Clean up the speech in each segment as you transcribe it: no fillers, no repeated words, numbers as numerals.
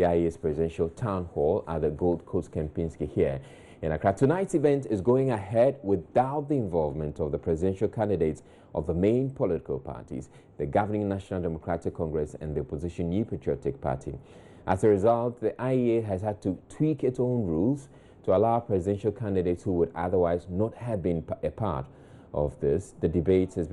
the IEA's presidential town hall at the Gold Coast Kempinski here in Accra. Tonight's event is going ahead without the involvement of the presidential candidates of the main political parties, the governing National Democratic Congress and the opposition New Patriotic Party. As a result, the IEA has had to tweak its own rules to allow presidential candidates who would otherwise not have been a part of this. The debate has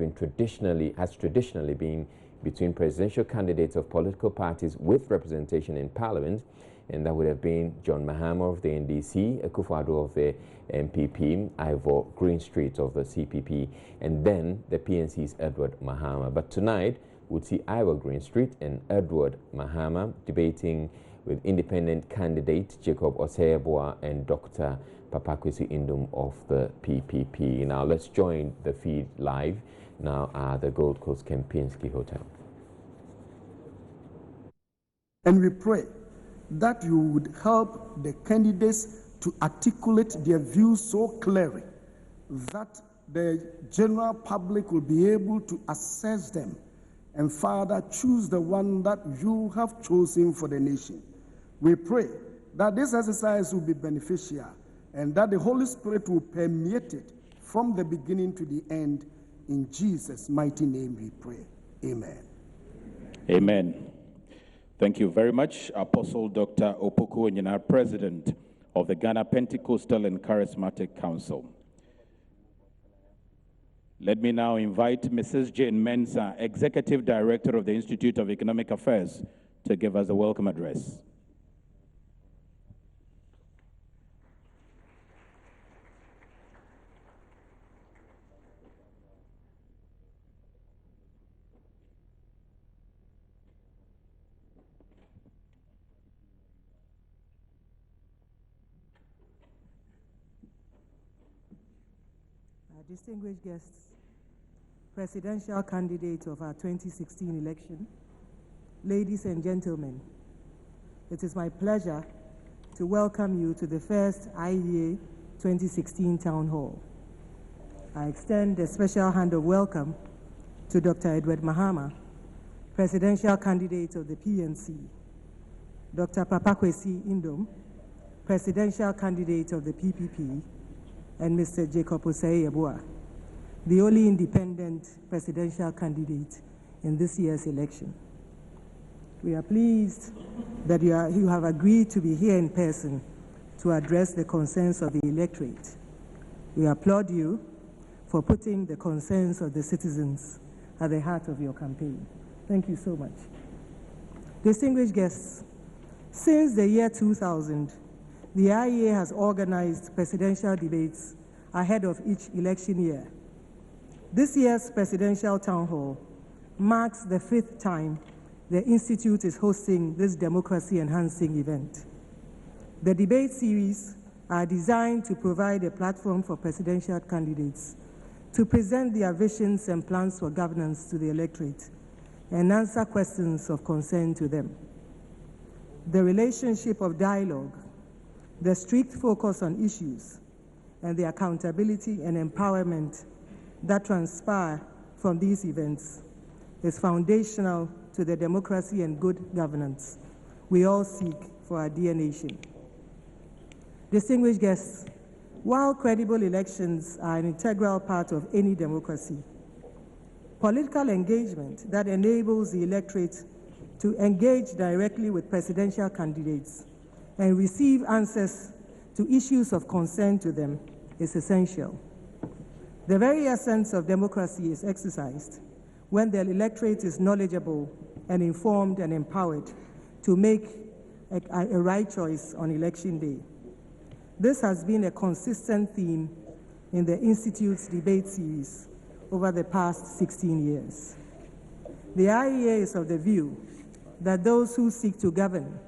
traditionally been between presidential candidates of political parties with representation in Parliament, and that would have been John Mahama of the NDC, Akufo-Addo of the MPP, Ivor Greenstreet of the CPP, and then the PNC's Edward Mahama. But tonight, we'll see Ivor Greenstreet and Edward Mahama debating with independent candidate Jacob Osei Yeboah and Dr. Kwesi Nduom of the PPP. Now, let's join the feed live now at the Gold Coast Kempinski Hotel. And we pray that you would help the candidates to articulate their views so clearly that the general public will be able to assess them and further choose the one that you have chosen for the nation. We pray that this exercise will be beneficial and that the Holy Spirit will permeate it from the beginning to the end. In Jesus' mighty name we pray. Amen. Amen. Thank you very much, Apostle Dr. Opoku Onyenah, President of the Ghana Pentecostal and Charismatic Council. Let me now invite Mrs. Jane Mensah, Executive Director of the Institute of Economic Affairs, to give us a welcome address. Distinguished guests, presidential candidates of our 2016 election, ladies and gentlemen, it is my pleasure to welcome you to the first IEA 2016 Town Hall. I extend a special hand of welcome to Dr. Edward Mahama, presidential candidate of the PNC, Dr. Kwesi Nduom, presidential candidate of the PPP, and Mr. Jacob Osei Yeboah, the only independent presidential candidate in this year's election. We are pleased that you have agreed to be here in person to address the concerns of the electorate. We applaud you for putting the concerns of the citizens at the heart of your campaign. Thank you so much. Distinguished guests, since the year 2000, the IEA has organized presidential debates ahead of each election year. This year's presidential town hall marks the 5th time the Institute is hosting this democracy-enhancing event. The debate series are designed to provide a platform for presidential candidates to present their visions and plans for governance to the electorate and answer questions of concern to them. The relationship of dialogue, the strict focus on issues, and the accountability and empowerment that transpire from these events is foundational to the democracy and good governance we all seek for our dear nation. Distinguished guests, while credible elections are an integral part of any democracy, political engagement that enables the electorate to engage directly with presidential candidates and receive answers to issues of concern to them is essential. The very essence of democracy is exercised when the electorate is knowledgeable and informed and empowered to make a right choice on election day. This has been a consistent theme in the Institute's debate series over the past 16 years. The IEA is of the view that those who seek to govern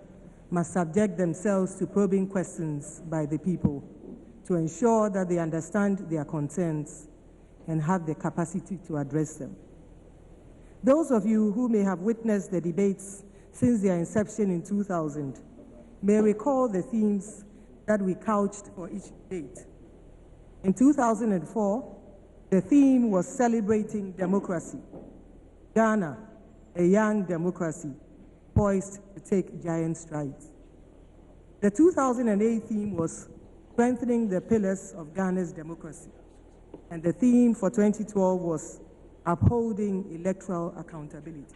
must subject themselves to probing questions by the people to ensure that they understand their concerns and have the capacity to address them. Those of you who may have witnessed the debates since their inception in 2000 may recall the themes that we couched for each debate. In 2004, the theme was celebrating democracy. Ghana, a young democracy, poised to take giant strides. The 2008 theme was strengthening the pillars of Ghana's democracy, and the theme for 2012 was upholding electoral accountability.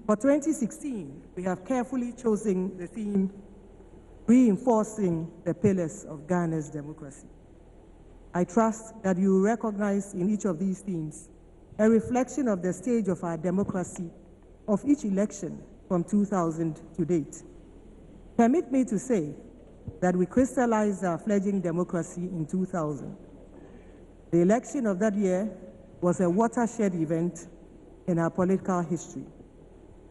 For 2016, we have carefully chosen the theme, reinforcing the pillars of Ghana's democracy. I trust that you will recognize in each of these themes a reflection of the stage of our democracy of each election from 2000 to date. Permit me to say that we crystallized our fledgling democracy in 2000. The election of that year was a watershed event in our political history.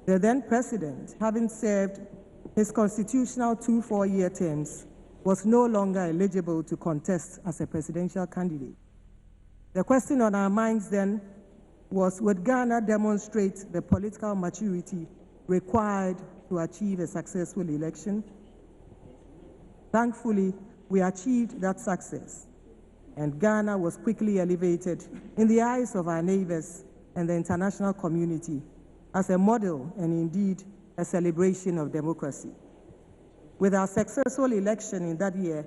The then president, having served his constitutional 2 4-year terms, was no longer eligible to contest as a presidential candidate. The question on our minds then was, would Ghana demonstrate the political maturity required to achieve a successful election? Thankfully, we achieved that success, and Ghana was quickly elevated in the eyes of our neighbors and the international community as a model and indeed a celebration of democracy. With our successful election in that year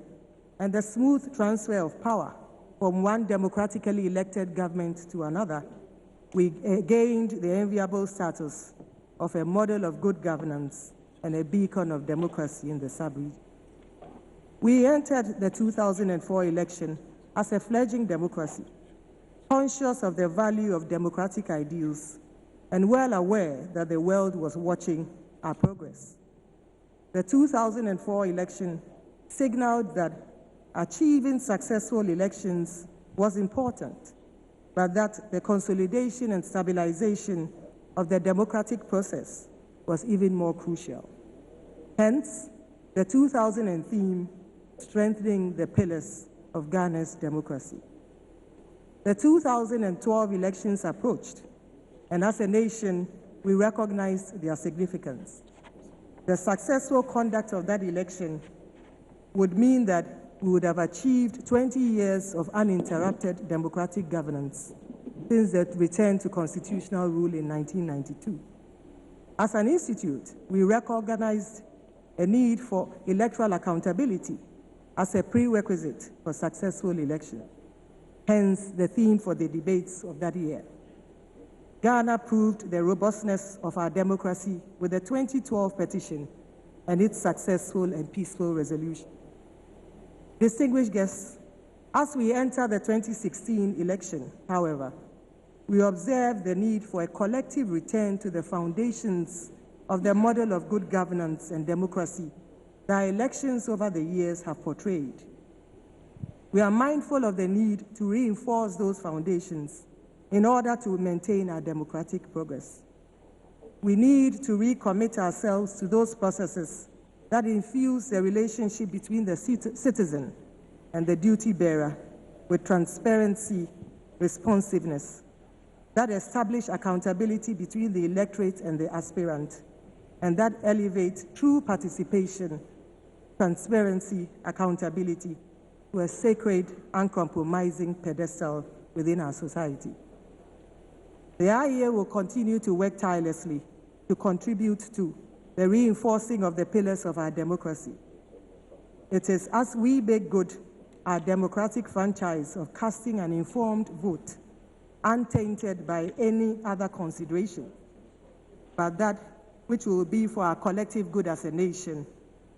and the smooth transfer of power from one democratically elected government to another, we gained the enviable status of a model of good governance and a beacon of democracy in the sub-region. We entered the 2004 election as a fledgling democracy, conscious of the value of democratic ideals and well aware that the world was watching our progress. The 2004 election signaled that achieving successful elections was important, but that the consolidation and stabilization of the democratic process was even more crucial. Hence, the 2000 theme, strengthening the pillars of Ghana's democracy. The 2012 elections approached, and as a nation, we recognized their significance. The successful conduct of that election would mean that we would have achieved 20 years of uninterrupted democratic governance since the return to constitutional rule in 1992. As an institute, we recognized a need for electoral accountability as a prerequisite for successful election, hence the theme for the debates of that year. Ghana proved the robustness of our democracy with the 2012 petition and its successful and peaceful resolution. Distinguished guests, as we enter the 2016 election, however, we observe the need for a collective return to the foundations of the model of good governance and democracy that elections over the years have portrayed. We are mindful of the need to reinforce those foundations in order to maintain our democratic progress. We need to recommit ourselves to those processes that infuse the relationship between the citizen and the duty bearer with transparency, responsiveness, that establish accountability between the electorate and the aspirant, and that elevate true participation, transparency, accountability to a sacred, uncompromising pedestal within our society. The IEA will continue to work tirelessly to contribute to the reinforcing of the pillars of our democracy. It is as we make good our democratic franchise of casting an informed vote, untainted by any other consideration, but that which will be for our collective good as a nation,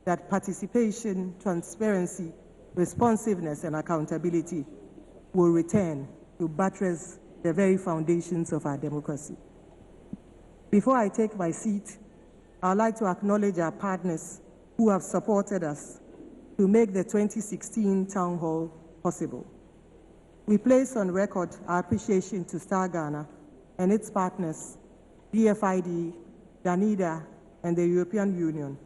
that participation, transparency, responsiveness, and accountability will return to buttress the very foundations of our democracy. Before I take my seat, I'd like to acknowledge our partners who have supported us to make the 2016 Town Hall possible. We place on record our appreciation to Star Ghana and its partners, DFID, DANIDA, and the European Union.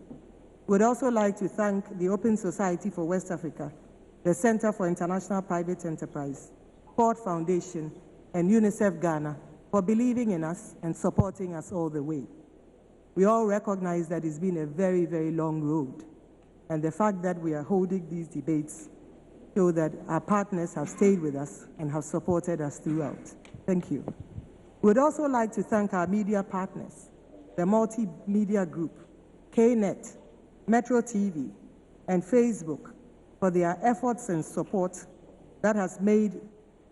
We'd also like to thank the Open Society for West Africa, the Center for International Private Enterprise, Ford Foundation, and UNICEF Ghana for believing in us and supporting us all the way. We all recognize that it's been a very, very long road, and the fact that we are holding these debates show that our partners have stayed with us and have supported us throughout. Thank you. We'd also like to thank our media partners, the Multimedia Group, KNET, Metro TV, and Facebook for their efforts and support that has made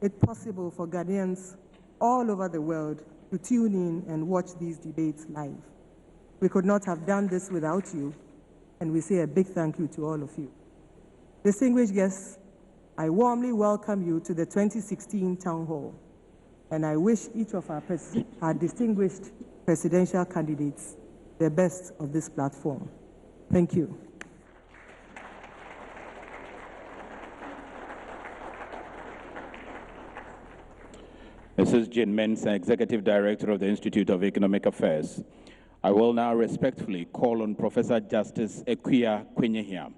it possible for Ghanaians all over the world to tune in and watch these debates live. We could not have done this without you, and we say a big thank you to all of you. Distinguished guests, I warmly welcome you to the 2016 Town Hall, and I wish each of our distinguished presidential candidates the best of this platform. Thank you. Mrs. Jane Mensah, Executive Director of the Institute of Economic Affairs. I will now respectfully call on Professor Justice Equia Kwenyehia,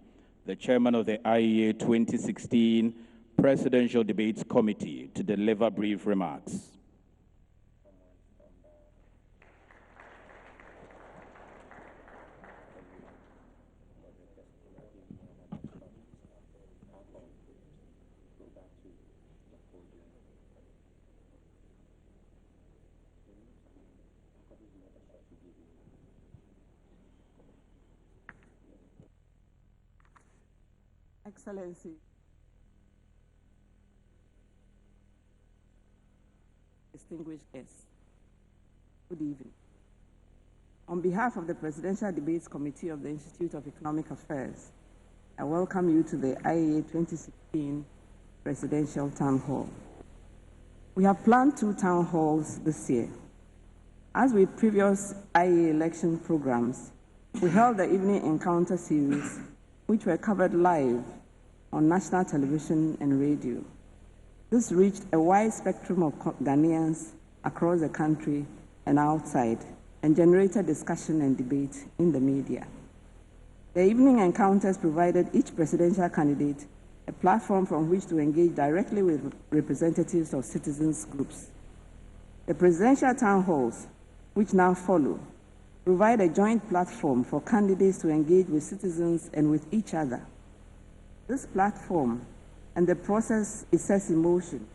the Chairman of the IEA 2016 Presidential Debates Committee, to deliver brief remarks. Excellency, distinguished guests, good evening. On behalf of the Presidential Debates Committee of the Institute of Economic Affairs, I welcome you to the IEA 2016 Presidential Town Hall. We have planned 2 town halls this year. As with previous IEA election programs, we held the Evening Encounter series, which were covered live on national television and radio. This reached a wide spectrum of Ghanaians across the country and outside, and generated discussion and debate in the media. The evening encounters provided each presidential candidate a platform from which to engage directly with representatives of citizens groups. The presidential town halls, which now follow, provide a joint platform for candidates to engage with citizens and with each other. This platform and the process it sets in motion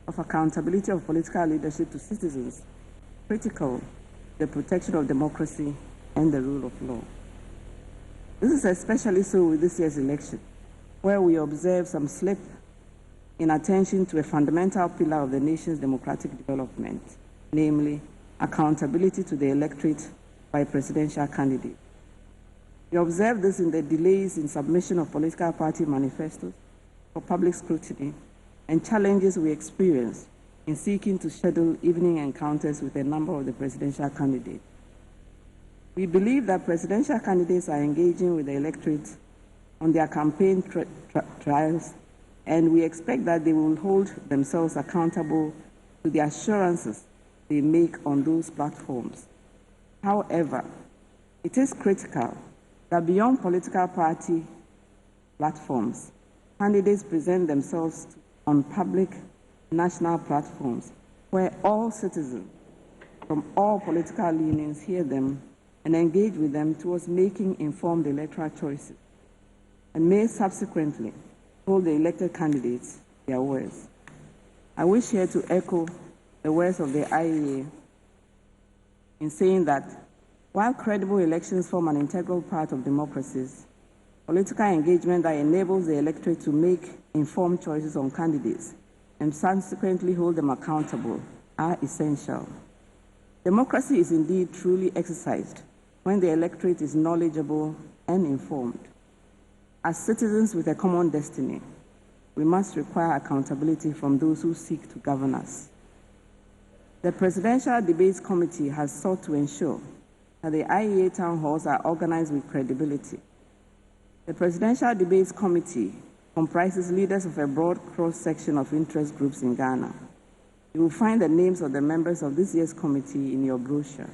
of accountability of political leadership to citizens, critical to the protection of democracy and the rule of law. This is especially so with this year's election, where we observe some slip in attention to a fundamental pillar of the nation's democratic development, namely accountability to the electorate by presidential candidates. We observe this in the delays in submission of political party manifestos for public scrutiny and challenges we experience in seeking to schedule evening encounters with a number of the presidential candidates. We believe that presidential candidates are engaging with the electorate on their campaign trials, and we expect that they will hold themselves accountable to the assurances they make on those platforms. However, it is critical that beyond political party platforms, candidates present themselves on public national platforms where all citizens from all political leanings hear them and engage with them towards making informed electoral choices, and may subsequently hold the elected candidates their words. I wish here to echo the words of the IEA in saying that while credible elections form an integral part of democracies, political engagement that enables the electorate to make informed choices on candidates and subsequently hold them accountable are essential. Democracy is indeed truly exercised when the electorate is knowledgeable and informed. As citizens with a common destiny, we must require accountability from those who seek to govern us. The Presidential Debates Committee has sought to ensure that the IEA town halls are organized with credibility. The Presidential Debates Committee comprises leaders of a broad cross-section of interest groups in Ghana. You will find the names of the members of this year's committee in your brochure.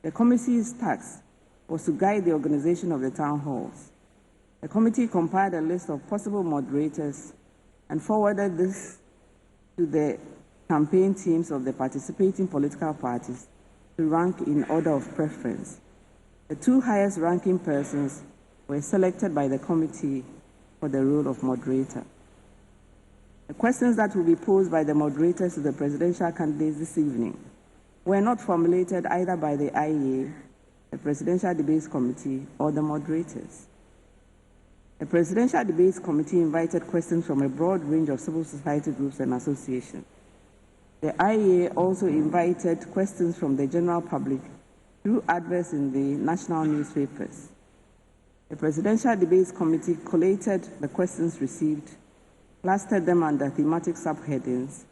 The committee's task was to guide the organization of the town halls. The committee compiled a list of possible moderators and forwarded this to the campaign teams of the participating political parties to rank in order of preference. The 2 highest ranking persons were selected by the committee for the role of moderator. The questions that will be posed by the moderators to the presidential candidates this evening were not formulated either by the IEA, the Presidential Debates Committee, or the moderators. The Presidential Debates Committee invited questions from a broad range of civil society groups and associations. The IEA also invited questions from the general public through adverts in the national newspapers. The Presidential Debates Committee collated the questions received, clustered them under thematic subheadings,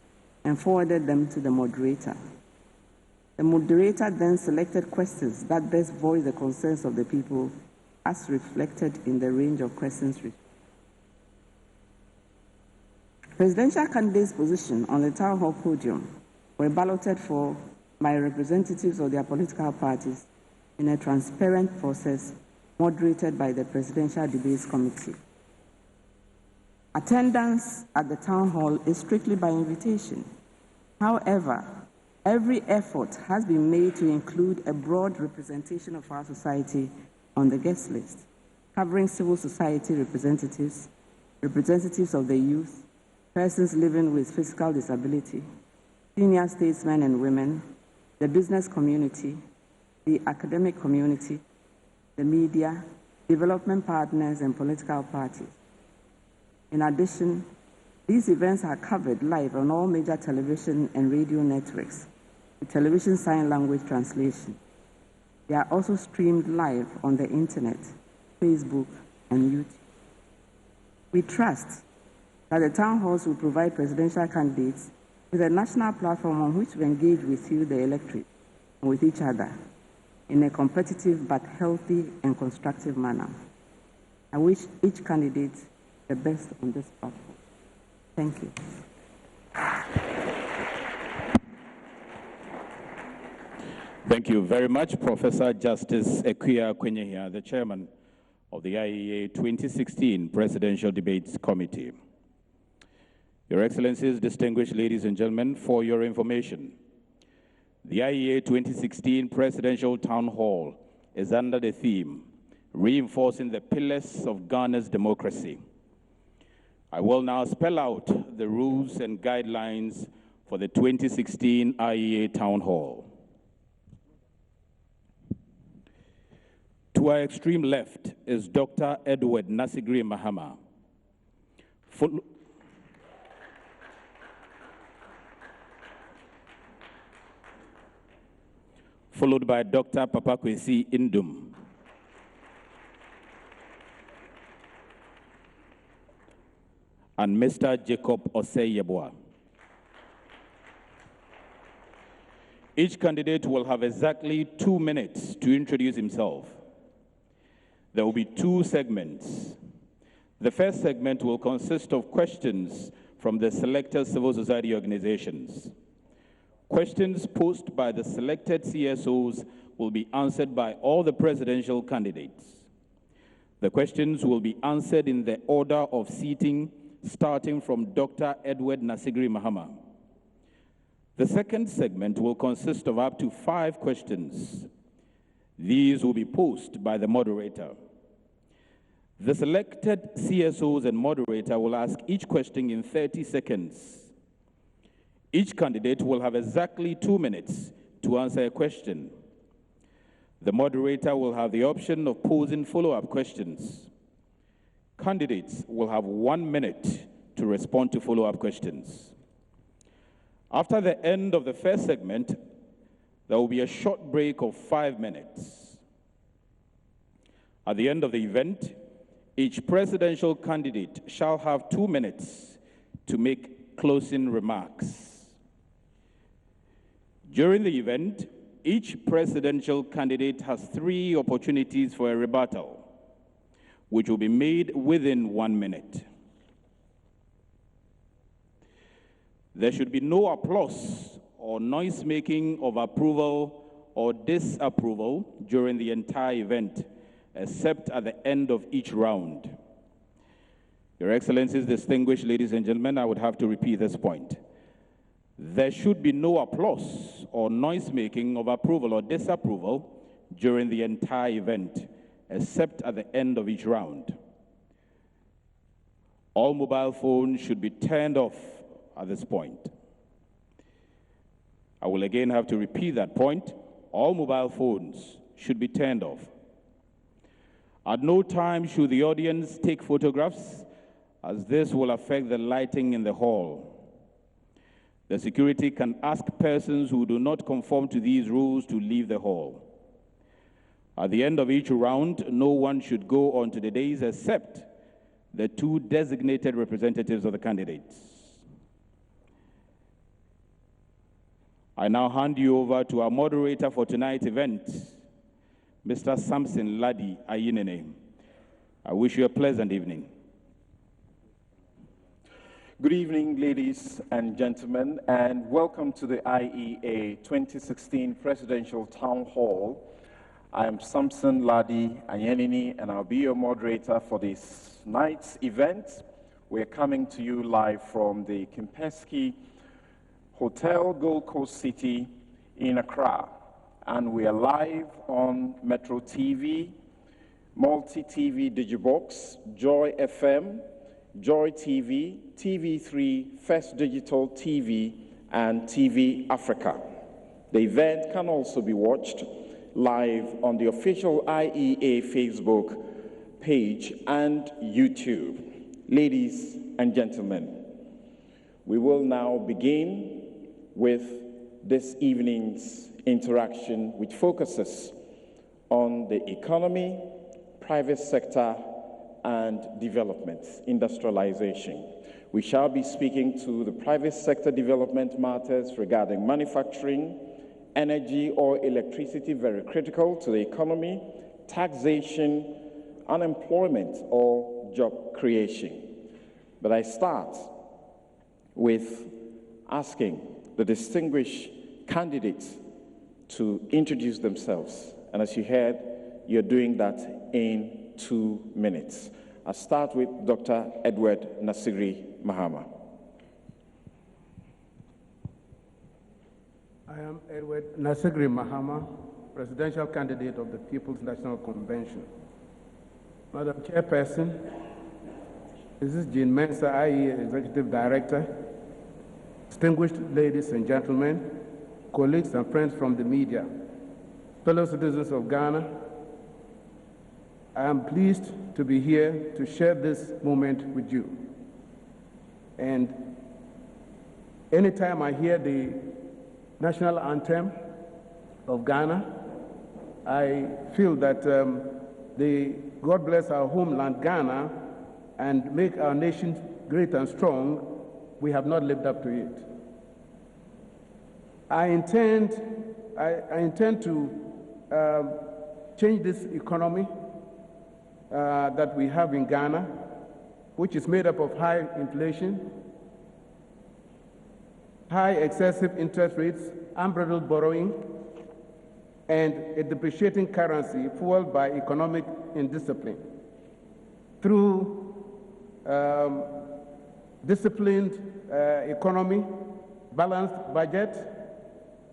and forwarded them to the moderator. The moderator then selected questions that best voice the concerns of the people as reflected in the range of questions received. Presidential candidates' position on the Town Hall podium were balloted for by representatives of their political parties in a transparent process moderated by the Presidential Debates Committee. Attendance at the Town Hall is strictly by invitation. However, every effort has been made to include a broad representation of our society on the guest list, covering civil society representatives, representatives of the youth, persons living with physical disability, senior statesmen and women, the business community, the academic community, the media, development partners, and political parties. In addition, these events are covered live on all major television and radio networks, with television sign language translation. They are also streamed live on the internet, Facebook, and YouTube. We trust that the town halls will provide presidential candidates with a national platform on which to engage with you, the electorate, and with each other in a competitive but healthy and constructive manner. I wish each candidate the best on this platform. Thank you. Thank you very much, Professor Justice Akufo-Addo Kwenyehia, the chairman of the IEA 2016 Presidential Debates Committee. Your Excellencies, distinguished ladies and gentlemen, for your information, the IEA 2016 Presidential Town Hall is under the theme, Reinforcing the Pillars of Ghana's Democracy. I will now spell out the rules and guidelines for the 2016 IEA Town Hall. To our extreme left is Dr. Edward Nasigre Mahama. Followed by Dr. Kwesi Nduom. And Mr. Jacob Osei Yeboah. Each candidate will have exactly 2 minutes to introduce himself. There will be 2 segments. The first segment will consist of questions from the selected civil society organizations. Questions posed by the selected CSOs will be answered by all the presidential candidates. The questions will be answered in the order of seating, starting from Dr. Edward Nasigre Mahama. The second segment will consist of up to 5 questions. These will be posed by the moderator. The selected CSOs and moderator will ask each question in 30 seconds. Each candidate will have exactly 2 minutes to answer a question. The moderator will have the option of posing follow-up questions. Candidates will have 1 minute to respond to follow-up questions. After the end of the first segment, there will be a short break of 5 minutes. At the end of the event, each presidential candidate shall have 2 minutes to make closing remarks. During the event, each presidential candidate has 3 opportunities for a rebuttal, which will be made within 1 minute. There should be no applause or noise-making of approval or disapproval during the entire event, except at the end of each round. Your Excellencies, distinguished ladies and gentlemen, I would have to repeat this point. There should be no applause or noise-making of approval or disapproval during the entire event, except at the end of each round. All mobile phones should be turned off at this point. I will again have to repeat that point. All mobile phones should be turned off. At no time should the audience take photographs, as this will affect the lighting in the hall. The security can ask persons who do not conform to these rules to leave the hall. At the end of each round, no one should go on to the dais except the two designated representatives of the candidates. I now hand you over to our moderator for tonight's event, Mr. Samson Ladi Ayinene. I wish you a pleasant evening. Good evening, ladies and gentlemen, and welcome to the IEA 2016 Presidential Town Hall. I am Samson Ladi Ayinene, and I'll be your moderator for this night's event. We're coming to you live from the Kempinski Hotel, Gold Coast City in Accra. And we are live on Metro TV, Multi-TV Digibox, Joy FM, Joy TV, TV3, First Digital TV, and TV Africa. The event can also be watched live on the official IEA Facebook page and YouTube. Ladies and gentlemen, we will now begin with this evening's interaction, which focuses on the economy, private sector, and development, industrialization. We shall be speaking to the private sector development matters regarding manufacturing, energy or electricity, very critical to the economy, taxation, unemployment or job creation. But I start with asking the distinguished candidates to introduce themselves. And as you heard, you're doing that in 2 minutes. I'll start with Dr. Edward Nasigre Mahama. I am Edward Nasigre Mahama, presidential candidate of the People's National Convention. Madam Chairperson, this is Jean Mensah, IEA Executive Director. Distinguished ladies and gentlemen, colleagues and friends from the media, fellow citizens of Ghana, I am pleased to be here to share this moment with you. And anytime I hear the national anthem of Ghana, I feel that God bless our homeland, Ghana, and make our nation great and strong. We have not lived up to it. I intend to change this economy that we have in Ghana, which is made up of high inflation, high excessive interest rates, unbridled borrowing, and a depreciating currency fueled by economic indiscipline. Through disciplined economy, balanced budget,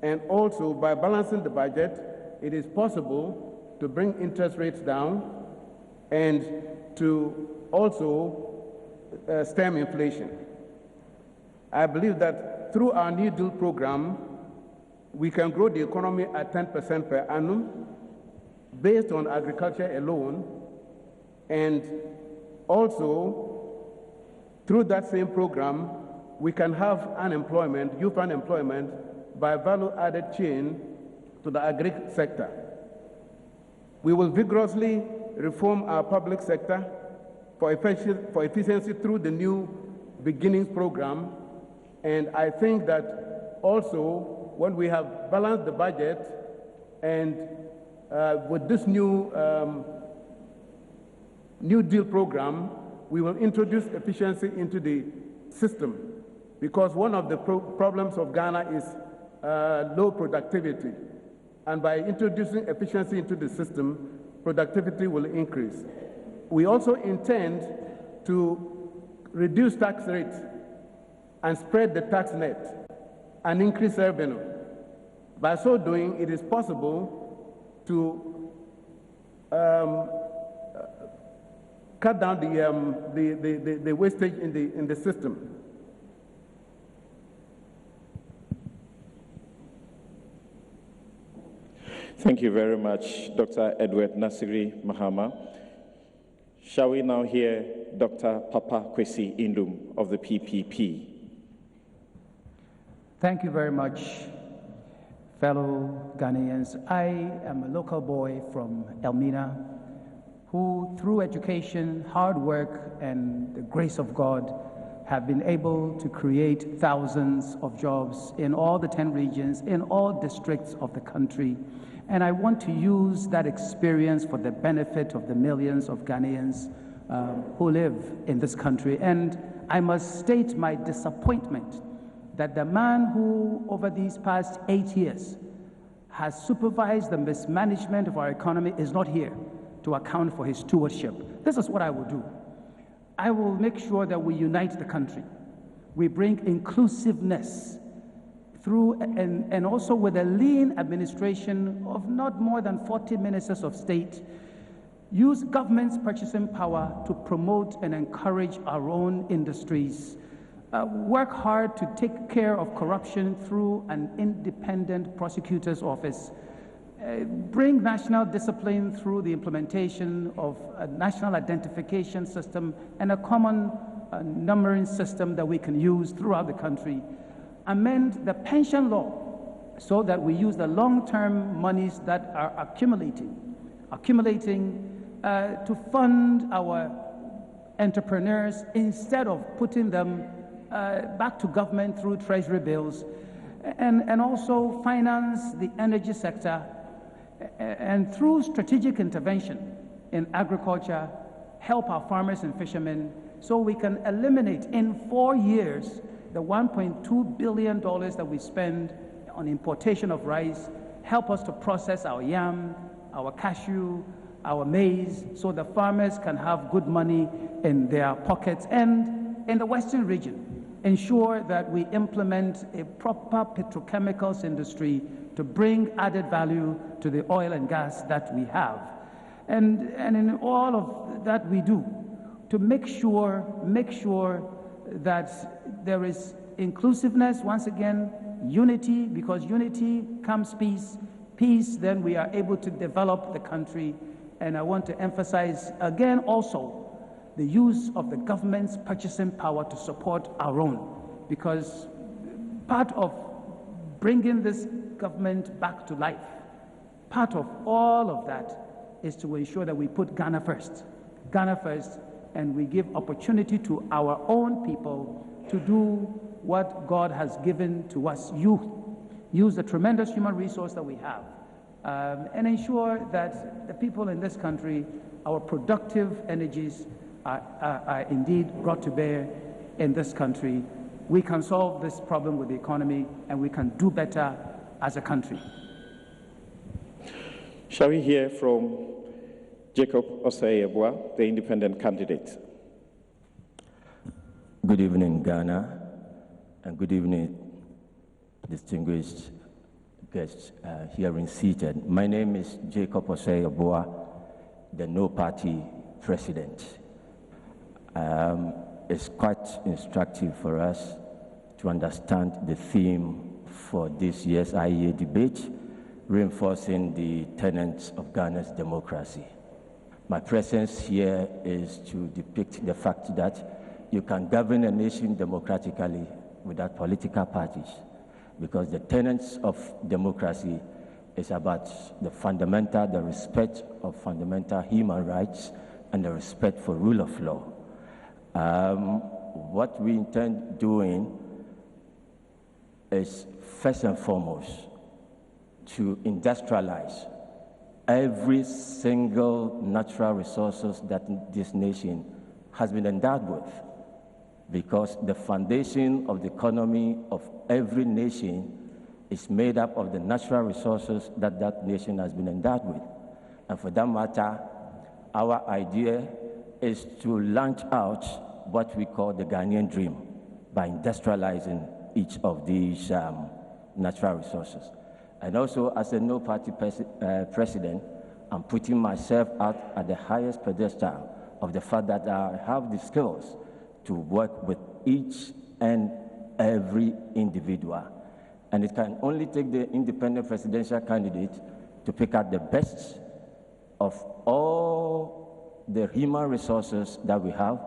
and also by balancing the budget, it is possible to bring interest rates down and to also stem inflation. I believe that through our New Deal program, we can grow the economy at 10% per annum based on agriculture alone, and also through that same program, we can have unemployment, youth unemployment, by value-added chain to the agri sector. We will vigorously reform our public sector for efficiency through the New Beginnings program, and I think that also when we have balanced the budget and with this new Deal program, we will introduce efficiency into the system, because one of the problems of Ghana is low productivity. And by introducing efficiency into the system, productivity will increase. We also intend to reduce tax rates and spread the tax net and increase revenue. By so doing, it is possible to cut down the wastage in the system. Thank you very much, Dr. Edward Nasigre Mahama. Shall we now hear Dr. Papa Kwesi Nduom of the PPP? Thank you very much, fellow Ghanaians. I am a local boy from Elmina who, through education, hard work, and the grace of God, have been able to create thousands of jobs in all the 10 regions, in all districts of the country. And I want to use that experience for the benefit of the millions of Ghanaians who live in this country. And I must state my disappointment that the man who, over these past 8 years, has supervised the mismanagement of our economy is not here to account for his stewardship. This is what I will do. I will make sure that we unite the country. We bring inclusiveness through, and also with a lean administration of not more than 40 ministers of state, use government's purchasing power to promote and encourage our own industries, work hard to take care of corruption through an independent prosecutor's office, bring national discipline through the implementation of a national identification system and a common numbering system that we can use throughout the country, amend the pension law so that we use the long-term monies that are accumulating to fund our entrepreneurs instead of putting them back to government through treasury bills, and also finance the energy sector, and through strategic intervention in agriculture, help our farmers and fishermen so we can eliminate in 4 years the $1.2 billion that we spend on importation of rice, help us to process our yam, our cashew, our maize, so the farmers can have good money in their pockets. And in the Western region, ensure that we implement a proper petrochemicals industry to bring added value to the oil and gas that we have. And in all of that we do, to make sure that there is inclusiveness, once again, unity, because unity comes peace. Peace, then we are able to develop the country. And I want to emphasize again also the use of the government's purchasing power to support our own, because part of bringing this government back to life, part of all of that is to ensure that we put Ghana first, and we give opportunity to our own people to do what God has given to us, youth, use the tremendous human resource that we have, and ensure that the people in this country, our productive energies are indeed brought to bear in this country. We can solve this problem with the economy, and we can do better as a country. Shall we hear from Jacob Osei Yeboah, the independent candidate? Good evening, Ghana, and good evening, distinguished guests here in seated. My name is Jacob Osei Yeboah, the No Party President. It's quite instructive for us to understand the theme for this year's IEA debate, reinforcing the tenets of Ghana's democracy. My presence here is to depict the fact that you can govern a nation democratically without political parties, because the tenets of democracy is about the respect of fundamental human rights and the respect for rule of law. What we intend doing is first and foremost to industrialize every single natural resources that this nation has been endowed with, because the foundation of the economy of every nation is made up of the natural resources that that nation has been endowed with. And for that matter, our idea is to launch out what we call the Ghanaian dream by industrializing each of these natural resources. And also, as a no-party president, I'm putting myself out at the highest pedestal of the fact that I have the skills to work with each and every individual. And it can only take the independent presidential candidate to pick out the best of all the human resources that we have,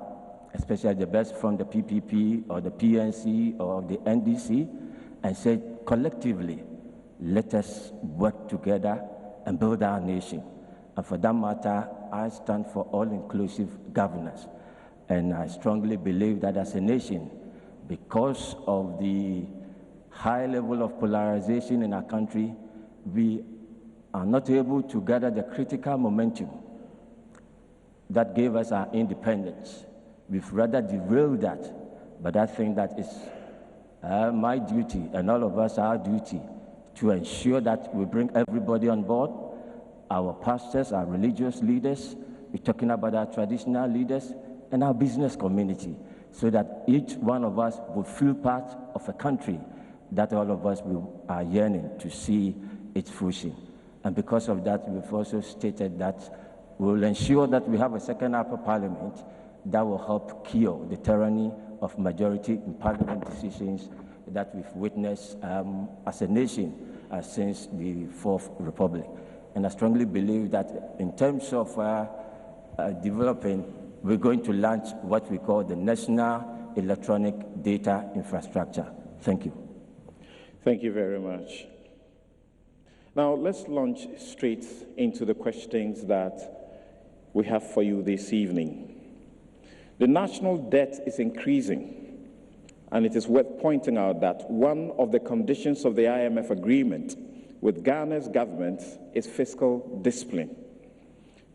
especially the best from the PPP or the PNC or the NDC, and said collectively, let us work together and build our nation. And for that matter, I stand for all-inclusive governance. And I strongly believe that as a nation, because of the high level of polarization in our country, we are not able to gather the critical momentum that gave us our independence. We've rather derailed that, but I think that is my duty and all of us our duty to ensure that we bring everybody on board, our pastors, our religious leaders, we're talking about our traditional leaders, and our business community, so that each one of us will feel part of a country that all of us are yearning to see its fruition. And because of that, we've also stated that we will ensure that we have a second upper parliament that will help cure the tyranny of majority in parliament decisions that we've witnessed as a nation since the Fourth Republic. And I strongly believe that in terms of developing, we're going to launch what we call the National Electronic Data Infrastructure. Thank you. Thank you very much. Now, let's launch straight into the questions that we have for you this evening. The national debt is increasing, and it is worth pointing out that one of the conditions of the IMF agreement with Ghana's government is fiscal discipline.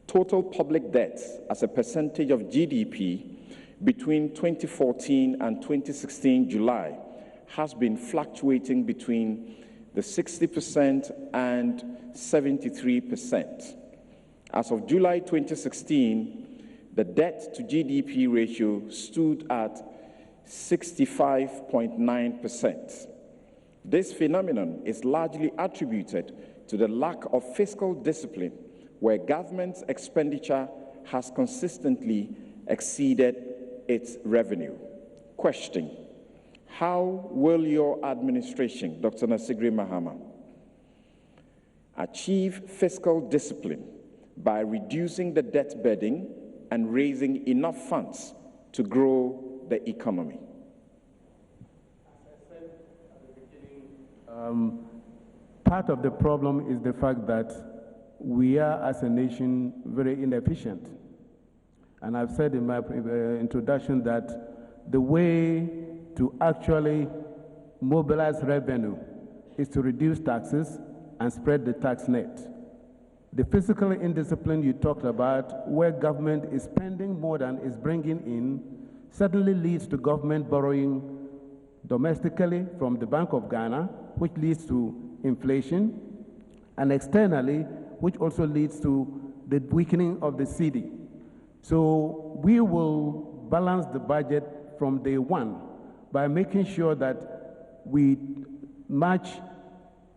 Total public debt as a percentage of GDP between 2014 and 2016 July has been fluctuating between the 60% and 73%. As of July 2016, the debt to GDP ratio stood at 65.9%. This phenomenon is largely attributed to the lack of fiscal discipline, where government expenditure has consistently exceeded its revenue. Question: how will your administration, Dr. Nasigre Mahama, achieve fiscal discipline by reducing the debt burden and raising enough funds to grow the economy? As I said at the beginning, part of the problem is the fact that we are, as a nation, very inefficient. And I've said in my introduction that the way to actually mobilize revenue is to reduce taxes and spread the tax net. The fiscal indiscipline you talked about, where government is spending more than is bringing in, certainly leads to government borrowing domestically from the Bank of Ghana, which leads to inflation, and externally, which also leads to the weakening of the cedi. So we will balance the budget from day one by making sure that we match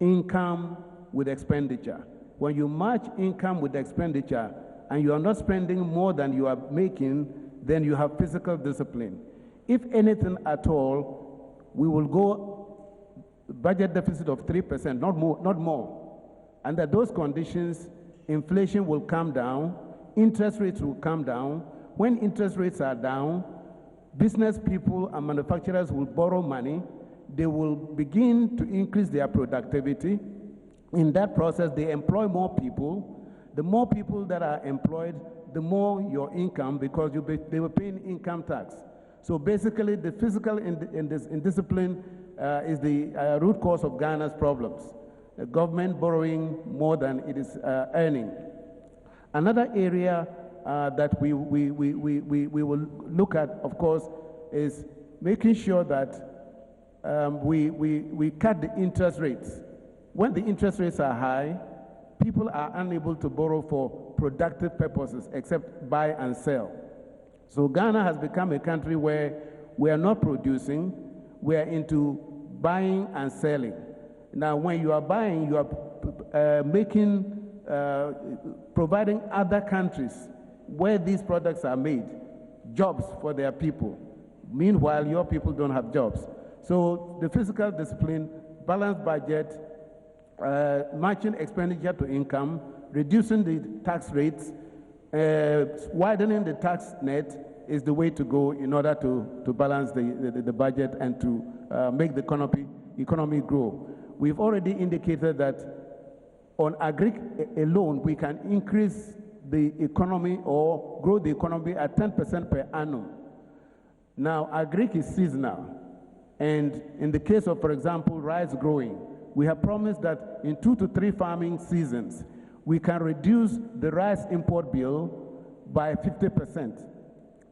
income with expenditure. When you match income with expenditure and you are not spending more than you are making, then you have fiscal discipline. If anything at all, we will go budget deficit of 3%, not more. Under those conditions, inflation will come down, interest rates will come down. When interest rates are down, business people and manufacturers will borrow money. They will begin to increase their productivity. In that process, they employ more people. The more people that are employed, the more your income, because they were paying income tax. So basically, the fiscal indiscipline is the root cause of Ghana's problems. The government borrowing more than it is earning. Another area that we will look at, of course, is making sure that we cut the interest rates. When the interest rates are high, people are unable to borrow for productive purposes except buy and sell. So Ghana has become a country where we are not producing, we are into buying and selling. Now, when you are buying, you are providing other countries where these products are made jobs for their people. Meanwhile, your people don't have jobs. So the fiscal discipline, balanced budget, matching expenditure to income, reducing the tax rates, widening the tax net is the way to go in order to balance the budget and to make the economy grow. We've already indicated that on agri alone, we can increase the economy or grow the economy at 10% per annum. Now, agri is seasonal. And in the case of, for example, rice growing, we have promised that in 2 to 3 farming seasons, we can reduce the rice import bill by 50%,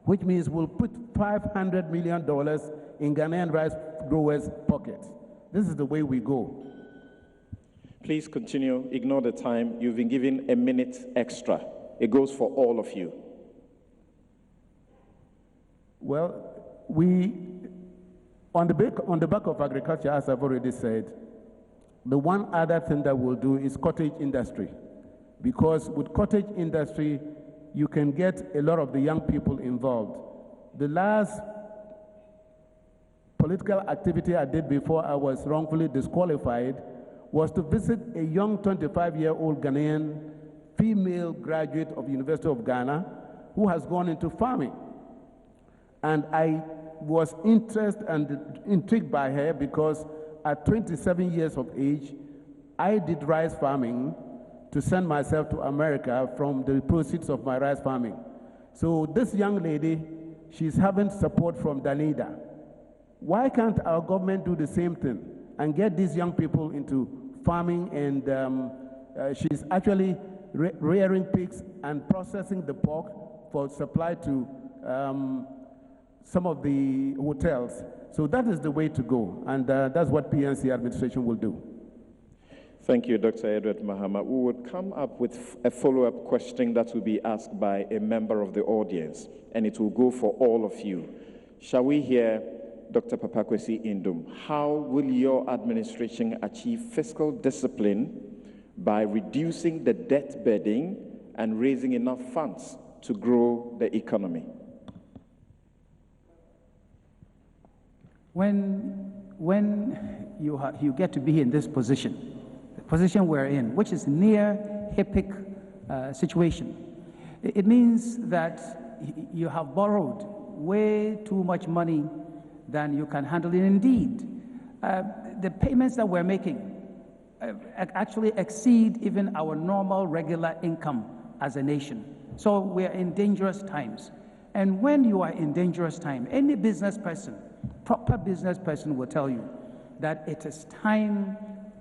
which means we'll put $500 million in Ghanaian rice growers' pockets. This is the way we go. Please continue. Ignore the time. You've been given a minute extra. It goes for all of you. Well, on the back of agriculture, as I've already said, the one other thing that we'll do is cottage industry. Because with cottage industry, you can get a lot of the young people involved. The last political activity I did before I was wrongfully disqualified was to visit a young 25-year-old Ghanaian female graduate of the University of Ghana who has gone into farming. And I was interested and intrigued by her because at 27 years of age, I did rice farming to send myself to America from the proceeds of my rice farming. So this young lady, she's having support from Danida. Why can't our government do the same thing and get these young people into farming? And she's actually rearing pigs and processing the pork for supply to some of the hotels. So that is the way to go, and that's what PNC administration will do. Thank you, Dr. Edward Mahama. We would come up with a follow-up question that will be asked by a member of the audience, and it will go for all of you. Shall we hear Dr. Papa Kwesi Nduom? How will your administration achieve fiscal discipline by reducing the debt burden and raising enough funds to grow the economy? When you get to be in this position, the position we're in, which is near HIPIC situation, it means that you have borrowed way too much money than you can handle. And indeed, the payments that we're making actually exceed even our normal regular income as a nation. So we're in dangerous times. And when you are in dangerous time, any business person, proper business person will tell you that it is time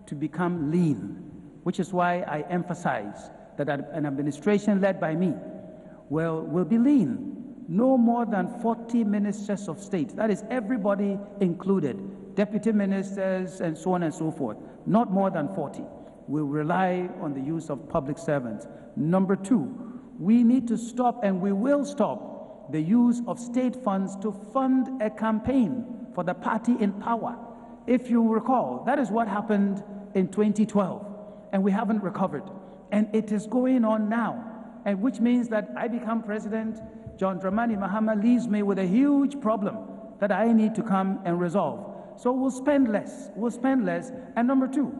to become lean, which is why I emphasize that an administration led by me will be lean. No more than 40 ministers of state, that is everybody included, deputy ministers and so on and so forth, not more than 40. We'll rely on the use of public servants. Number 2, we need to stop, and we will stop, the use of state funds to fund a campaign for the party in power. If you recall, that is what happened in 2012, and we haven't recovered. And it is going on now, and which means that I become president, John Dramani Mahama leaves me with a huge problem that I need to come and resolve. So we'll spend less. And number 2,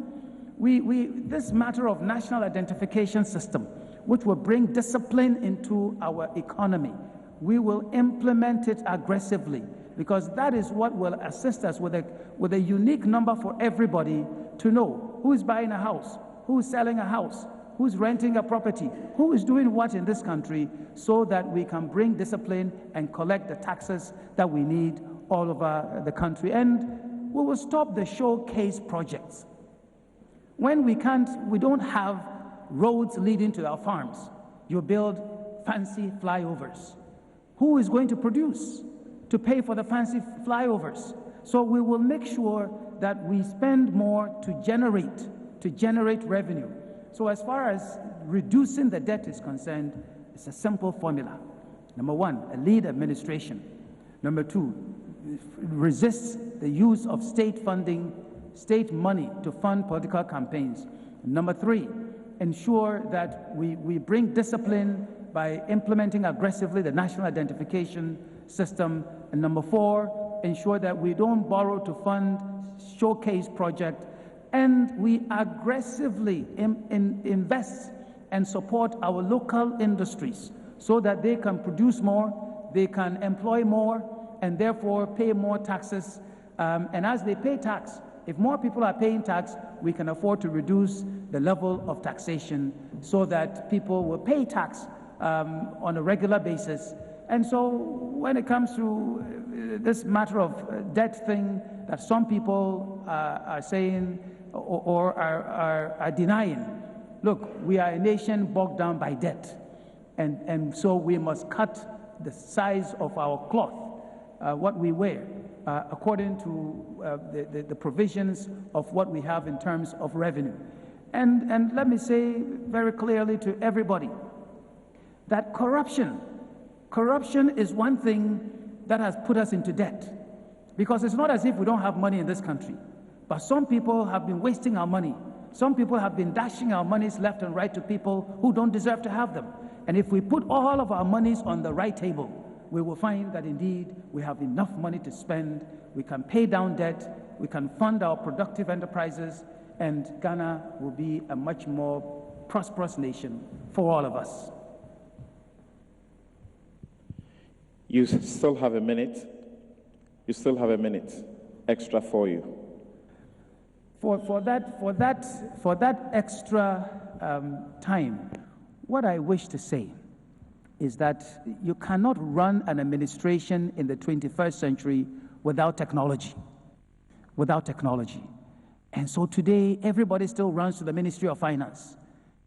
this matter of national identification system, which will bring discipline into our economy, we will implement it aggressively, because that is what will assist us with a unique number for everybody to know who is buying a house, who is selling a house, who's renting a property, who is doing what in this country, so that we can bring discipline and collect the taxes that we need all over the country. And we will stop the showcase projects. When we don't have roads leading to our farms, you build fancy flyovers. Who is going to produce to pay for the fancy flyovers? So we will make sure that we spend more to generate revenue. So as far as reducing the debt is concerned, it's a simple formula. Number 1, a lead administration. Number 2, resist the use of state funding, state money to fund political campaigns. Number 3, ensure that we bring discipline by implementing aggressively the national identification system. And number 4, ensure that we don't borrow to fund showcase project, and we aggressively invest and support our local industries so that they can produce more, they can employ more, and therefore pay more taxes. And as they pay tax, if more people are paying tax, we can afford to reduce the level of taxation so that people will pay tax on a regular basis. And so when it comes to this matter of debt thing that some people are saying or are denying, look, we are a nation bogged down by debt. And so we must cut the size of our cloth, what we wear, according to the provisions of what we have in terms of revenue. And let me say very clearly to everybody that corruption is one thing that has put us into debt. Because it's not as if we don't have money in this country, but some people have been wasting our money. Some people have been dashing our monies left and right to people who don't deserve to have them. And if we put all of our monies on the right table, we will find that indeed we have enough money to spend, we can pay down debt, we can fund our productive enterprises, and Ghana will be a much more prosperous nation for all of us. You still have a minute. You still have a minute extra for you. For that extra time, what I wish to say is that you cannot run an administration in the 21st century without technology. And so today, everybody still runs to the Ministry of Finance.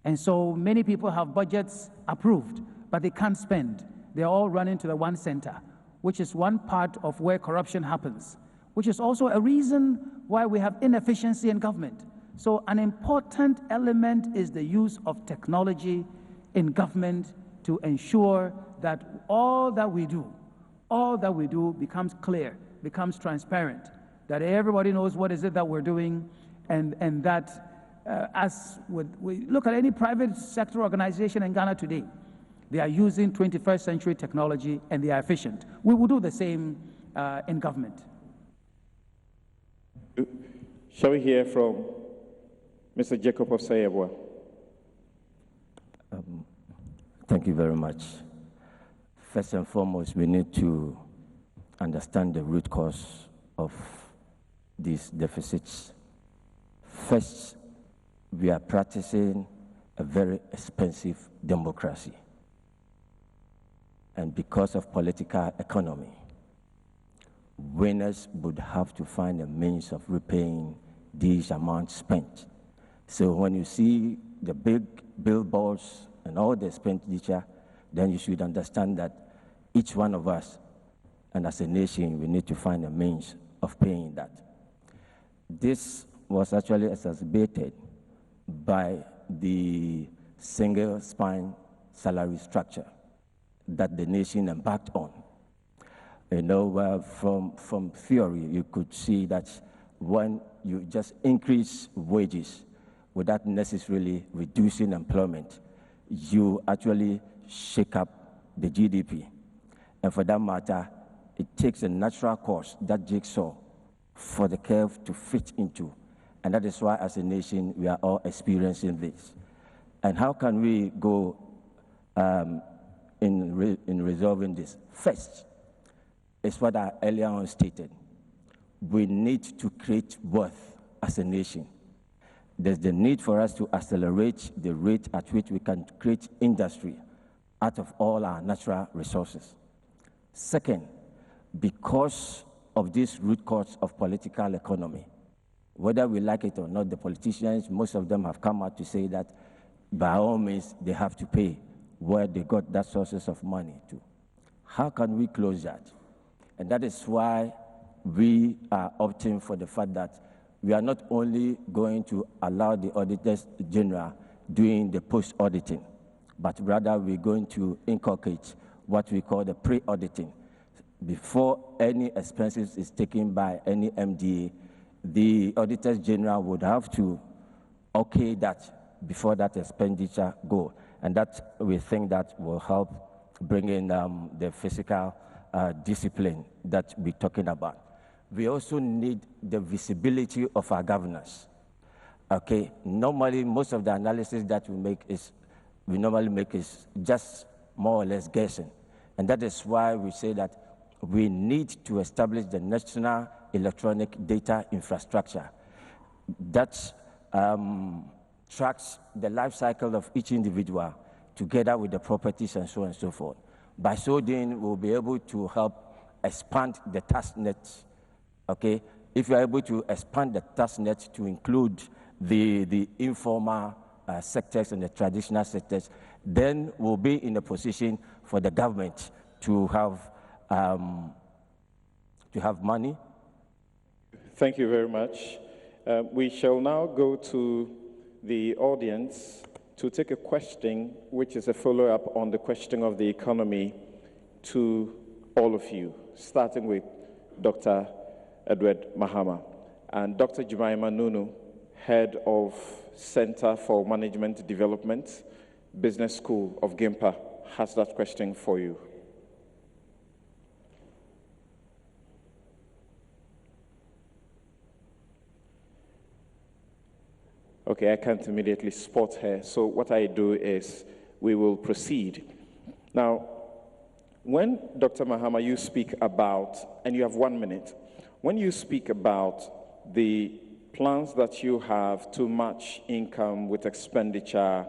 And so many people have budgets approved, but they can't spend. They're all running to the one center, which is one part of where corruption happens, which is also a reason why we have inefficiency in government. So an important element is the use of technology in government to ensure that all that we do becomes clear, becomes transparent, that everybody knows what is it that we're doing, and that as we look at any private sector organization in Ghana today, they are using 21st century technology and they are efficient. We will do the same in government. Shall we hear from Mr. Jacob Osei Yeboah? Thank you very much. First and foremost, we need to understand the root cause of these deficits. First, we are practicing a very expensive democracy. And because of political economy, winners would have to find a means of repaying these amounts spent. So when you see the big billboards and all the expenditure, then you should understand that each one of us, and as a nation, we need to find a means of paying that. This was actually exacerbated by the single spine salary structure that the nation embarked on. You know, from theory, you could see that when you just increase wages without necessarily reducing employment, you actually shake up the GDP. And for that matter, it takes a natural course, that jigsaw, for the curve to fit into. And that is why, as a nation, we are all experiencing this. And how can we go in resolving this? First, is what I earlier on stated. We need to create wealth as a nation. There's the need for us to accelerate the rate at which we can create industry out of all our natural resources. Second, because of this root cause of political economy, whether we like it or not, the politicians, most of them have come out to say that by all means they have to pay where they got that sources of money to. How can we close that? And that is why we are opting for the fact that we are not only going to allow the auditors general doing the post-auditing, but rather we're going to inculcate what we call the pre-auditing. Before any expenses is taken by any MDA, the auditors general would have to okay that before that expenditure go. And that we think that will help bring in the fiscal discipline that we're talking about. We also need the visibility of our governance. Okay, normally most of the analysis that we normally make is just more or less guessing. And that is why we say that we need to establish the national electronic data infrastructure that tracks the life cycle of each individual together with the properties and so on and so forth. By so doing, we'll be able to help expand the task net, okay? If you're able to expand the task net to include the informal sectors and the traditional sectors, then we'll be in a position for the government to have money. Thank you very much. We shall now go to the audience to take a question, which is a follow-up on the question of the economy to all of you, starting with Dr. Edward Mahama. And Dr. Jemima Nunu, head of Center for Management Development, Business School of Gimpa, has that question for you. Okay, I can't immediately spot her. So what I do is we will proceed. Now, when Dr. Mahama, you speak about, and you have 1 minute, when you speak about the plans that you have to match income with expenditure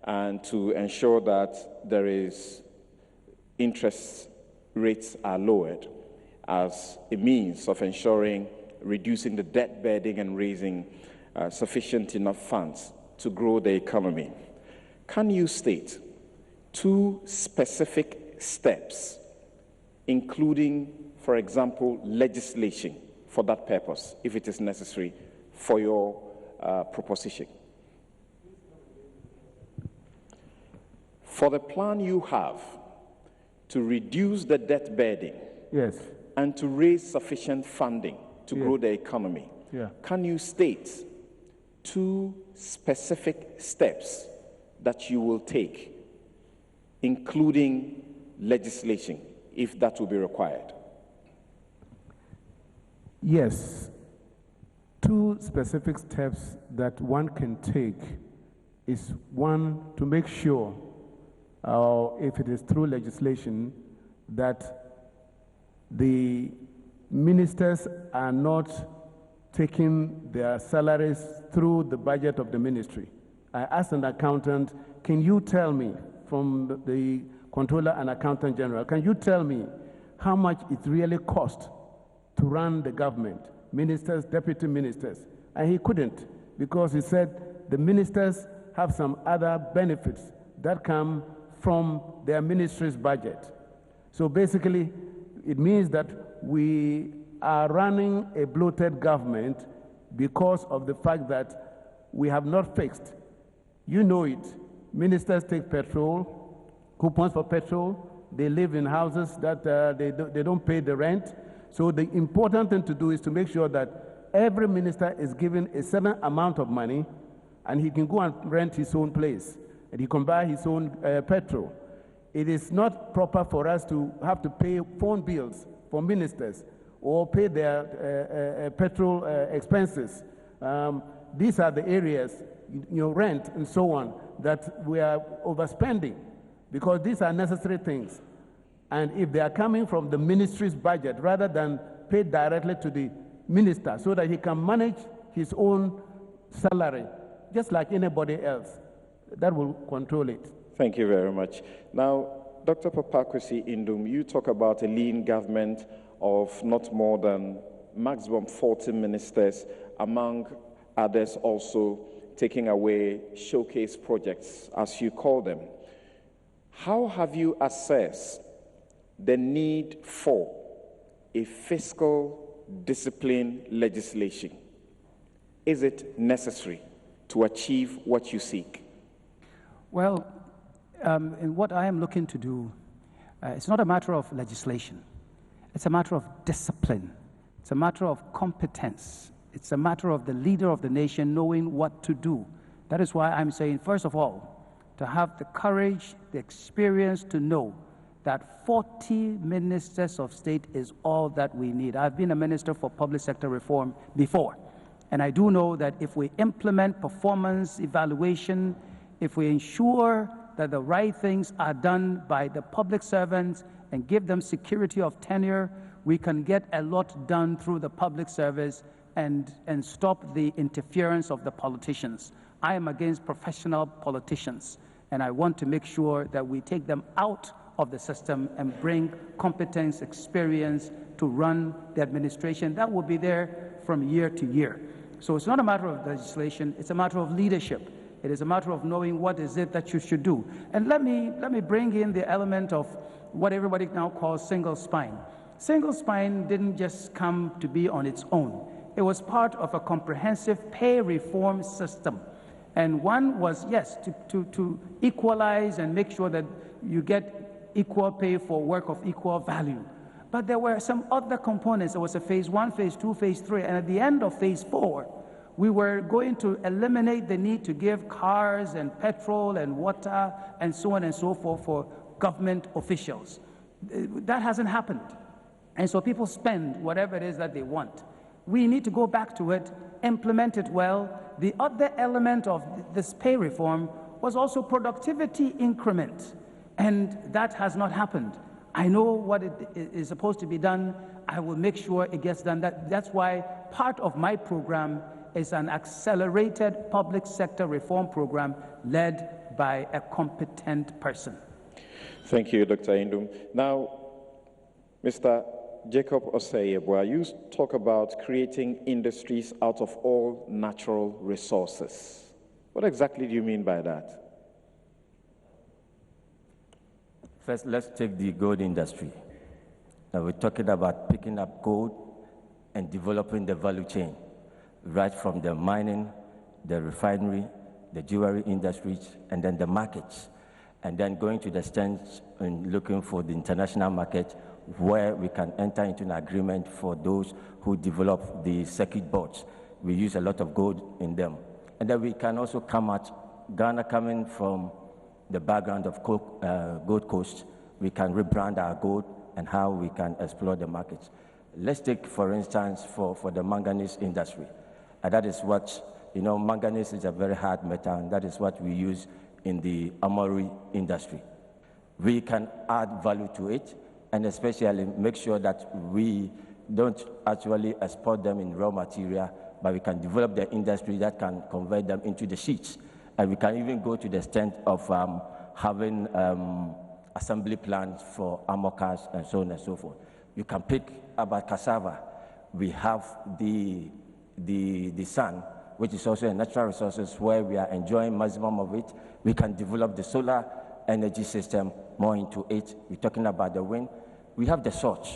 and to ensure that there is interest rates are lowered as a means of ensuring reducing the debt burden and raising sufficient enough funds to grow the economy. Can you state 2 specific steps, including, for example, legislation for that purpose, if it is necessary, for your proposition? For the plan you have to reduce the debt burden, yes, and to raise sufficient funding to grow the economy, can you state 2 specific steps that you will take, including legislation, if that will be required? Yes. 2 specific steps that one can take is, 1, to make sure, if it is through legislation, that the ministers are not taking their salaries through the budget of the ministry. I asked an accountant, can you tell me, from the Controller and Accountant General, can you tell me how much it really costs to run the government, ministers, deputy ministers? And he couldn't, because he said the ministers have some other benefits that come from their ministry's budget. So basically, it means that we are running a bloated government because of the fact that we have not fixed. You know it. Ministers take petrol, coupons for petrol. They live in houses that they don't pay the rent. So the important thing to do is to make sure that every minister is given a certain amount of money, and he can go and rent his own place, and he can buy his own petrol. It is not proper for us to have to pay phone bills for ministers or pay their petrol expenses. These are the areas, rent and so on, that we are overspending, because these are necessary things. And if they are coming from the ministry's budget rather than paid directly to the minister so that he can manage his own salary, just like anybody else, that will control it. Thank you very much. Now, Dr. Kwesi Nduom, you talk about a lean government of not more than maximum 40 ministers, among others also taking away showcase projects, as you call them. How have you assessed the need for a fiscal discipline legislation? Is it necessary to achieve what you seek? Well, in what I am looking to do, it's not a matter of legislation. It's a matter of discipline. It's a matter of competence. It's a matter of the leader of the nation knowing what to do. That is why I'm saying, first of all, to have the courage, the experience to know that 40 ministers of state is all that we need. I've been a minister for public sector reform before, and I do know that if we implement performance evaluation, if we ensure that the right things are done by the public servants and give them security of tenure, we can get a lot done through the public service and stop the interference of the politicians. I am against professional politicians, and I want to make sure that we take them out of the system and bring competence, experience to run the administration that will be there from year to year. So it's not a matter of legislation, it's a matter of leadership. It is a matter of knowing what is it that you should do. And let me bring in the element of what everybody now calls single spine. Single spine didn't just come to be on its own. It was part of a comprehensive pay reform system. And one was, yes, to equalize and make sure that you get equal pay for work of equal value. But there were some other components. There was a phase 1, phase 2, phase 3, and at the end of phase 4, we were going to eliminate the need to give cars and petrol and water and so on and so forth for government officials. That hasn't happened. And so people spend whatever it is that they want. We need to go back to it, implement it well. The other element of this pay reform was also productivity increment, and that has not happened. I know what it is supposed to be done. I will make sure it gets done. That's why part of my program is an accelerated public sector reform program led by a competent person. Thank you, Dr. Nduom. Now, Mr. Jacob Osei Yeboah, you talk about creating industries out of all natural resources. What exactly do you mean by that? First, let's take the gold industry. Now, we're talking about picking up gold and developing the value chain, right from the mining, the refinery, the jewelry industries, and then the markets, and then going to the stands and looking for the international market where we can enter into an agreement for those who develop the circuit boards. We use a lot of gold in them. And then we can also come at Ghana coming from the background of Gold Coast, we can rebrand our gold and how we can explore the markets. Let's take, for instance, for the manganese industry. And that is what, manganese is a very hard metal, and that is what we use in the armory industry. We can add value to it, and especially make sure that we don't actually export them in raw material, but we can develop the industry that can convert them into the sheets. And we can even go to the extent of having assembly plants for armor cars and so on and so forth. You can pick about cassava. We have the sun, which is also a natural resource where we are enjoying maximum of it. We can develop the solar energy system more into it. We're talking about the wind. We have the salt.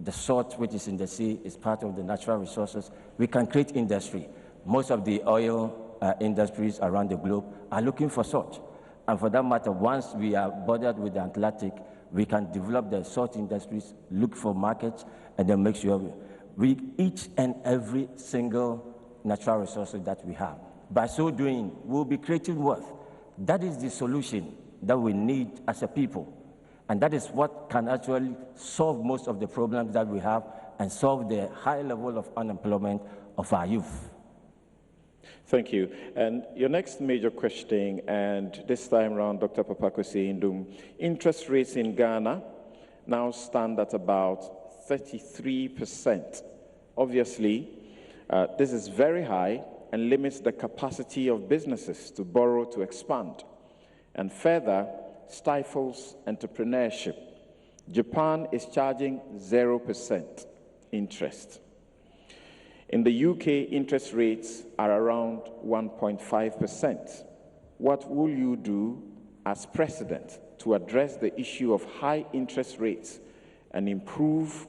The salt, which is in the sea, is part of the natural resources. We can create industry. Most of the oil industries around the globe are looking for salt. And for that matter, once we are bordered with the Atlantic, we can develop the salt industries, look for markets, and then make sure we each and every single natural resource that we have. By so doing, we'll be creating wealth. That is the solution that we need as a people. And that is what can actually solve most of the problems that we have and solve the high level of unemployment of our youth. Thank you. And your next major question, and this time around, Dr. Kwesi Nduom, interest rates in Ghana now stand at about 33%. Obviously, this is very high and limits the capacity of businesses to borrow to expand, and further stifles entrepreneurship. Japan is charging 0% interest. In the UK, interest rates are around 1.5%. What will you do as president to address the issue of high interest rates and improve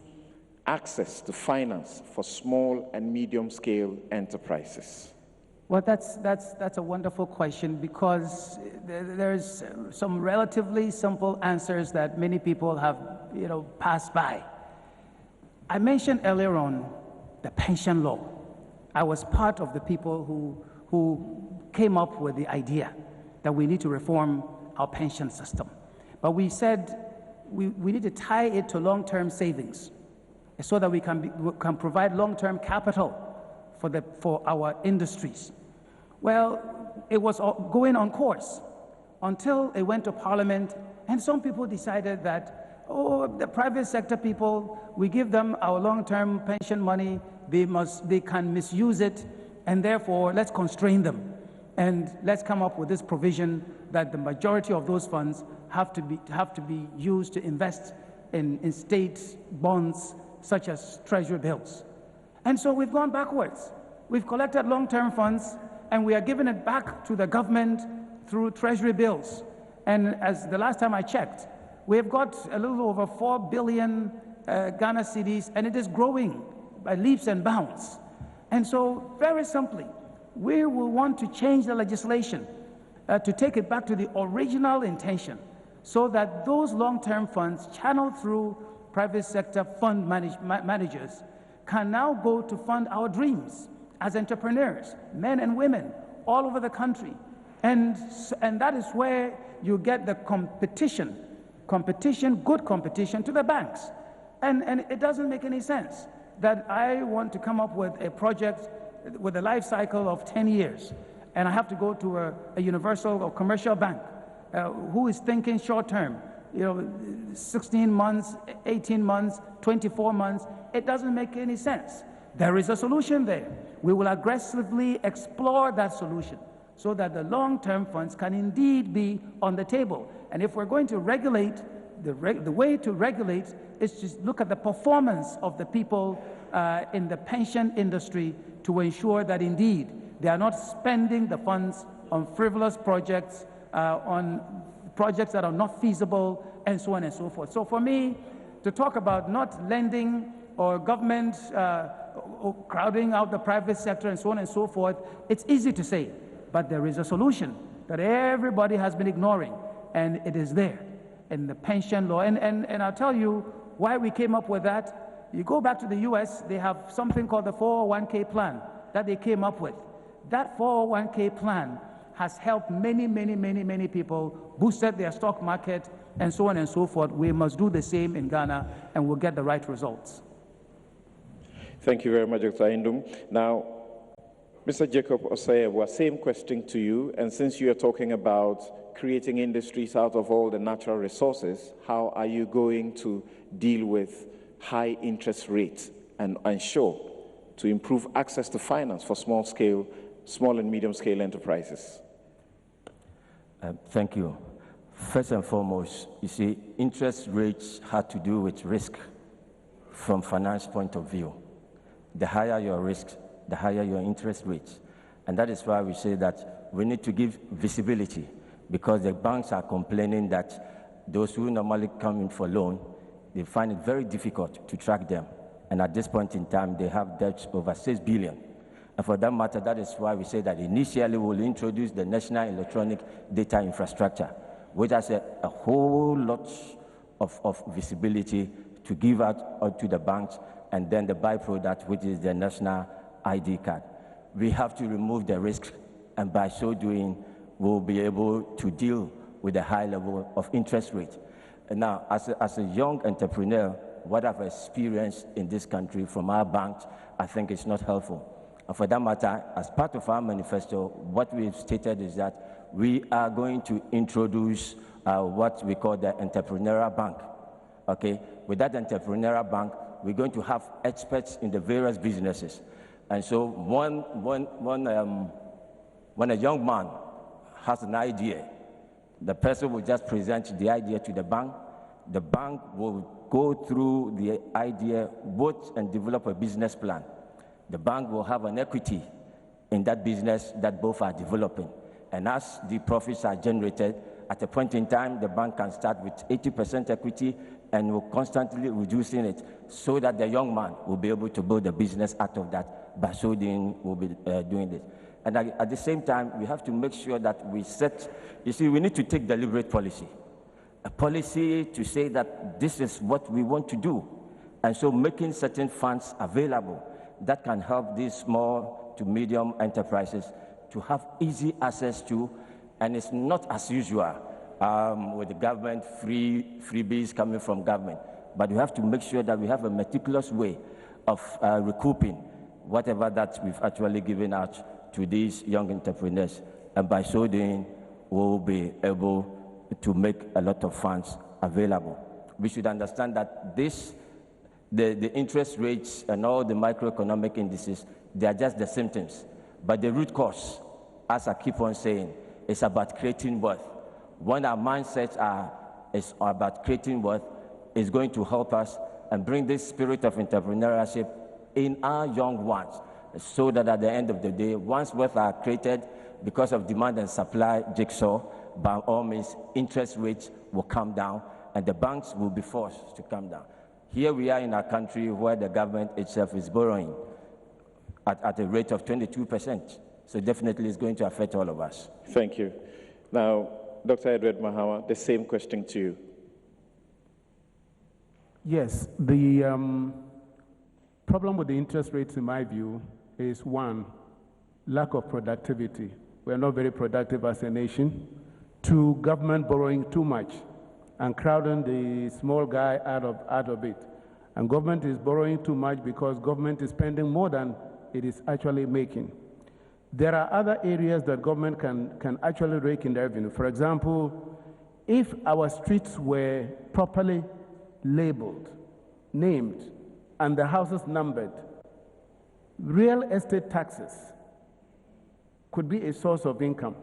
access to finance for small and medium-scale enterprises? Well, that's a wonderful question, because there's some relatively simple answers that many people have, passed by. I mentioned earlier on the pension law. I was part of the people who came up with the idea that we need to reform our pension system. But we said we need to tie it to long-term savings so that we can provide long-term capital for our industries. Well, it was going on course. until it went to Parliament, and some people decided that, oh, the private sector people, we give them our long-term pension money, they can misuse it, and therefore let's constrain them. And let's come up with this provision that the majority of those funds have to be used to invest in state bonds such as treasury bills. And so we've gone backwards. We've collected long-term funds and we are giving it back to the government through treasury bills. And as the last time I checked, we've got a little over 4 billion Ghana cedis, and it is growing by leaps and bounds. And so, very simply, we will want to change the legislation to take it back to the original intention, so that those long-term funds channeled through private sector fund managers can now go to fund our dreams as entrepreneurs, men and women, all over the country. And that is where you get the competition, good competition to the banks. And it doesn't make any sense that I want to come up with a project with a life cycle of 10 years, and I have to go to a universal or commercial bank who is thinking short term, 16 months, 18 months, 24 months. It doesn't make any sense. There is a solution there. We will aggressively explore that solution so that the long-term funds can indeed be on the table. And if we're going to regulate, the way to regulate is to look at the performance of the people in the pension industry to ensure that indeed they are not spending the funds on frivolous projects, on projects that are not feasible, and so on and so forth. So for me, to talk about not lending or government crowding out the private sector and so on and so forth, it's easy to say, but there is a solution that everybody has been ignoring, and it is there in the pension law. And I'll tell you why we came up with that. You go back to the US, they have something called the 401k plan that they came up with. That 401k plan has helped many people, boosted their stock market, and so on and so forth. We must do the same in Ghana, and we'll get the right results. Thank you very much, Dr. Nduom. Now, Mr. Jacob Osei Yeboah, same question to you. And since you are talking about creating industries out of all the natural resources, how are you going to deal with high interest rates and ensure to improve access to finance for small and medium-scale enterprises? Thank you. First and foremost, you see, interest rates have to do with risk from finance point of view. The higher your risk, the higher your interest rates. And that is why we say that we need to give visibility, because the banks are complaining that those who normally come in for loan, they find it very difficult to track them. And at this point in time, they have debts over 6 billion. And for that matter, that is why we say that initially we'll introduce the National Electronic Data Infrastructure, which has a whole lot of visibility to give out to the banks, and then the byproduct, which is the national ID card. We have to remove the risk, and by so doing, we'll be able to deal with the high level of interest rate. And now, as a young entrepreneur, what I've experienced in this country from our banks, I think it's not helpful. And for that matter, as part of our manifesto, what we've stated is that we are going to introduce what we call the entrepreneurial bank. Okay, with that entrepreneurial bank, we're going to have experts in the various businesses. And so when a young man has an idea, the person will just present the idea to the bank. The bank will go through the idea, vote, and develop a business plan. The bank will have an equity in that business that both are developing. And as the profits are generated, at a point in time, the bank can start with 80% equity and will constantly reducing it so that the young man will be able to build a business out of that. By so doing, we'll be doing this. And at the same time, we have to make sure that we set, you see, we need to take deliberate policy. A policy to say that this is what we want to do. And so making certain funds available that can help these small to medium enterprises to have easy access to, and it's not as usual with the government, freebies coming from government. But we have to make sure that we have a meticulous way of recouping whatever that we've actually given out to these young entrepreneurs. And by so doing, we'll be able to make a lot of funds available. We should understand that the interest rates and all the microeconomic indices, they are just the symptoms. But the root cause, as I keep on saying, is about creating wealth. When our mindsets is about creating wealth, it's going to help us and bring this spirit of entrepreneurship in our young ones, so that at the end of the day, once wealth are created because of demand and supply jigsaw, by all means, interest rates will come down and the banks will be forced to come down. Here we are in a country where the government itself is borrowing at a rate of 22%. So definitely it's going to affect all of us. Thank you. Now, Dr. Edward Mahama, the same question to you. Yes, the problem with the interest rates, in my view, is one, lack of productivity. We are not very productive as a nation. Two, government borrowing too much and crowding the small guy out of it. And government is borrowing too much because government is spending more than it is actually making. There are other areas that government can actually rake in the revenue. For example, if our streets were properly labeled, named, and the houses numbered, real estate taxes could be a source of income.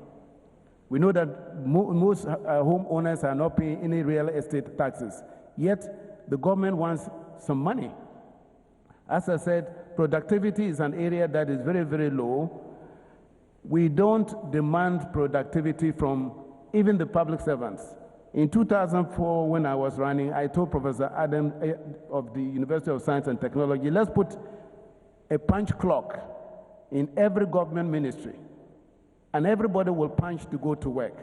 We know that most homeowners are not paying any real estate taxes, yet the government wants some money. As I said, productivity is an area that is very, very low. We don't demand productivity from even the public servants. In 2004, when I was running, I told Professor Adam of the University of Science and Technology, let's put a punch clock in every government ministry, and everybody will punch to go to work,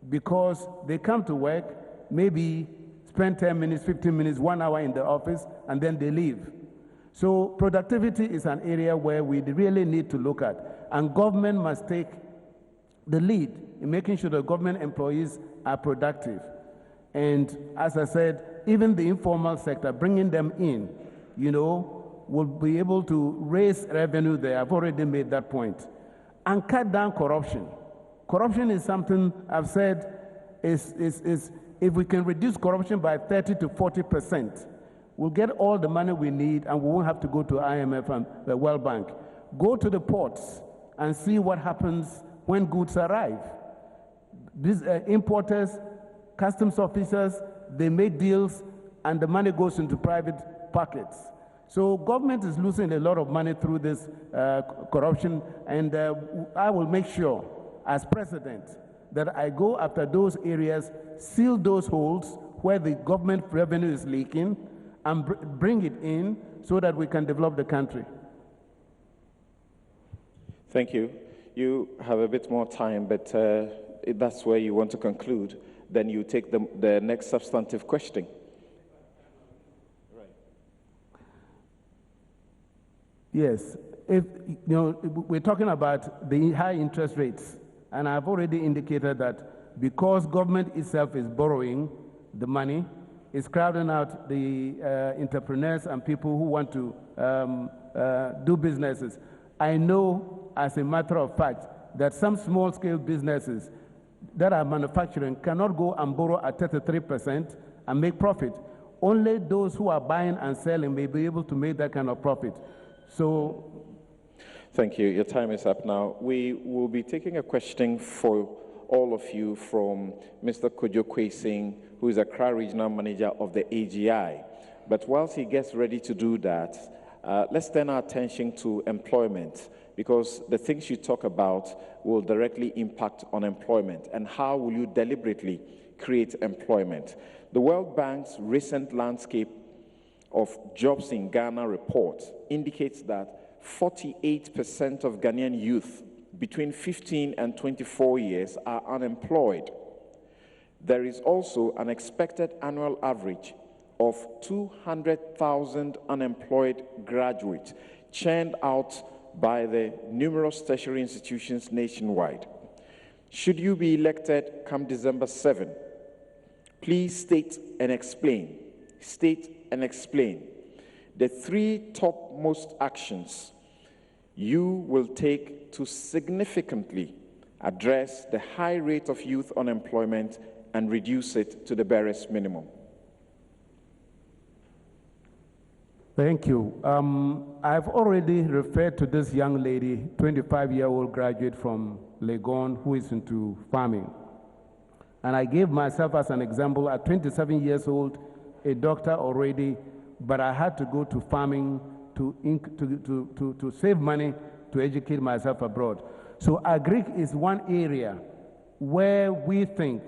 because they come to work, maybe spend 10 minutes, 15 minutes, 1 hour in the office, and then they leave. So productivity is an area where we really need to look at, and government must take the lead in making sure that government employees are productive. And as I said, even the informal sector, bringing them in, will be able to raise revenue there. I've already made that point. And cut down corruption. Corruption is something I've said is if we can reduce corruption by 30 to 40%, we'll get all the money we need and we won't have to go to IMF and the World Bank. Go to the ports and see what happens when goods arrive. These importers, customs officers, they make deals and the money goes into private pockets. So government is losing a lot of money through this corruption, and I will make sure as president that I go after those areas, seal those holes where the government revenue is leaking, and bring it in so that we can develop the country. Thank you. You have a bit more time, but if that's where you want to conclude, then you take the next substantive question. Yes, we're talking about the high interest rates, and I've already indicated that because government itself is borrowing the money, it's crowding out the entrepreneurs and people who want to do businesses. I know, as a matter of fact, that some small-scale businesses that are manufacturing cannot go and borrow at 33% and make profit. Only those who are buying and selling may be able to make that kind of profit. So, thank you. Your time is up now. We will be taking a question for all of you from Mr. Kojo Kwesi, who is Accra Regional Manager of the AGI. But whilst he gets ready to do that, let's turn our attention to employment, because the things you talk about will directly impact on employment. And how will you deliberately create employment? The World Bank's recent landscape of jobs in Ghana report indicates that 48% of Ghanaian youth between 15 and 24 years are unemployed. There is also an expected annual average of 200,000 unemployed graduates churned out by the numerous tertiary institutions nationwide. Should you be elected come December 7, please state and explain the 3 topmost actions you will take to significantly address the high rate of youth unemployment, and reduce it to the barest minimum? Thank you. I've already referred to this young lady, 25-year-old graduate from Legon, who is into farming. And I gave myself as an example at 27 years old, a doctor already, but I had to go to farming to save money to educate myself abroad. So agric is one area where we think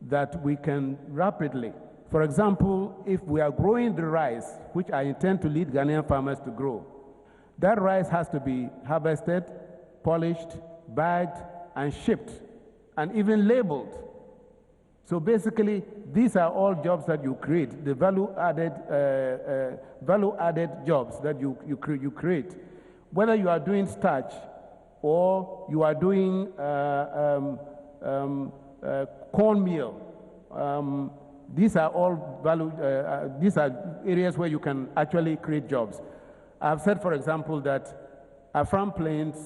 that we can rapidly, for example, if we are growing the rice, which I intend to lead Ghanaian farmers to grow, that rice has to be harvested, polished, bagged, and shipped, and even labeled. So basically, these are all jobs that you create, the value-added jobs that you create. Whether you are doing starch or you are doing cornmeal, these are all these are areas where you can actually create jobs. I've said, for example, that Afram Plains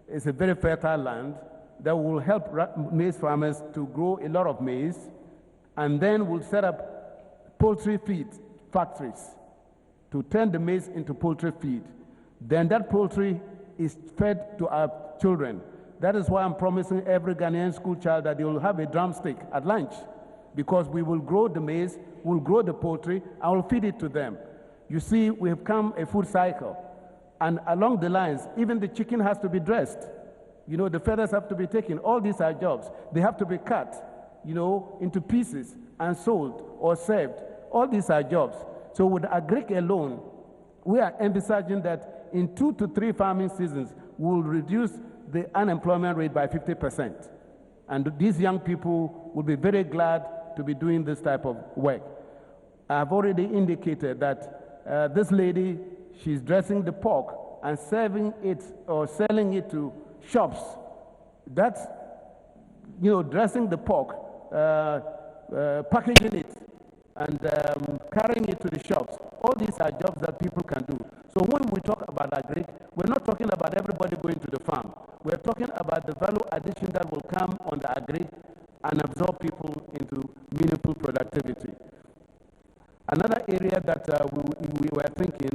is a very fertile land that will help maize farmers to grow a lot of maize, and then we'll set up poultry feed factories to turn the maize into poultry feed. Then that poultry is fed to our children. That is why I'm promising every Ghanaian school child that they will have a drumstick at lunch, because we will grow the maize, we'll grow the poultry, and we'll feed it to them. You see, we have come a food cycle, and along the lines, even the chicken has to be dressed. You know, the feathers have to be taken. All these are jobs. They have to be cut, you know, into pieces and sold or served. All these are jobs. So with agric alone, we are envisaging that in 2 to 3 farming seasons, we'll reduce the unemployment rate by 50%. And these young people will be very glad to be doing this type of work. I've already indicated that this lady, she's dressing the pork and serving it or selling it to shops. That's, you know, dressing the pork, packaging it, and carrying it to the shops. All these are jobs that people can do. So when we talk about agric, we're not talking about everybody going to the farm. We're talking about the value addition that will come on the agric and absorb people into meaningful productivity. Another area that we were thinking,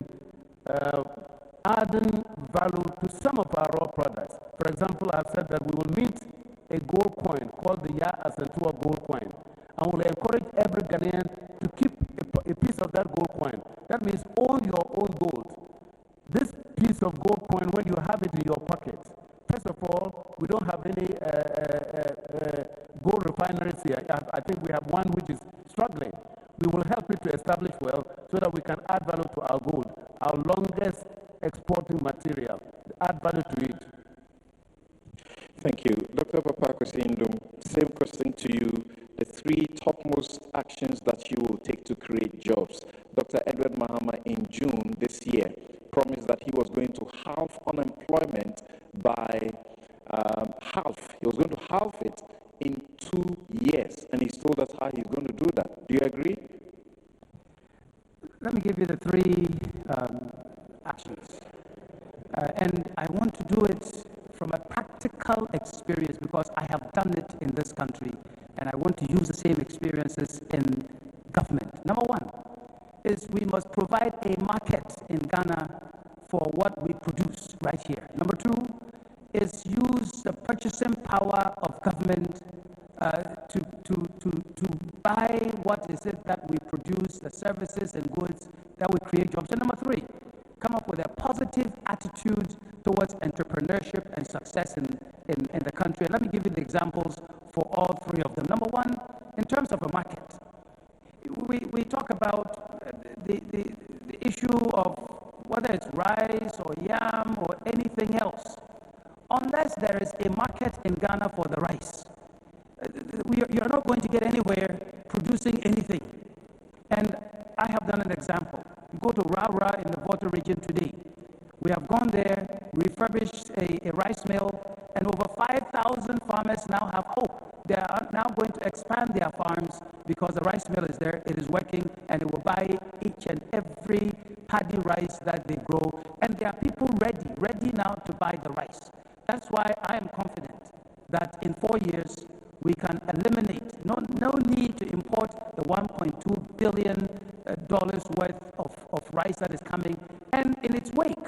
adding value to some of our raw products. For example, I've said that we will mint a gold coin called the Ya Asantua gold coin, and we'll encourage every Ghanaian to keep a piece of that gold coin. That means own your own gold. This piece of gold coin, when you have it in your pocket, first of all, we don't have any gold refineries here. I think we have one which is struggling. We will help it to establish well so that we can add value to our gold, our longest exporting material, add value to it. Thank you. Dr. Kwesi Nduom, same question to you. The 3 topmost actions that you will take to create jobs. Dr. Edward Mahama in June this year promised that he was going to halve unemployment by half. He was going to halve it in 2 years, and he's told us how he's going to do that. Do you agree? Let me give you the 3 actions. And I want to do it from a practical experience because I have done it in this country, and I want to use the same experiences in government. Number 1 is we must provide a market in Ghana for what we produce right here. Number 2 is use the purchasing power of government to buy what is it that we produce, the services and goods that we create jobs. And number 3, come up with a positive attitude towards entrepreneurship and success in the country. And let me give you the examples for all 3 of them. Number 1, in terms of a market, we talk about the issue of whether it's rice or yam or anything else. Unless there is a market in Ghana for the rice, you're not going to get anywhere producing anything. And I have done an example. You go to Rawra in the Volta region today. We have gone there, refurbished a rice mill, and over 5,000 farmers now have hope. They are now going to expand their farms because the rice mill is there, it is working, and it will buy each and every paddy rice that they grow. And there are people ready now to buy the rice. That's why I am confident that 4 years, we can eliminate, no need to import the $1.2 billion worth of rice that is coming. And in its wake,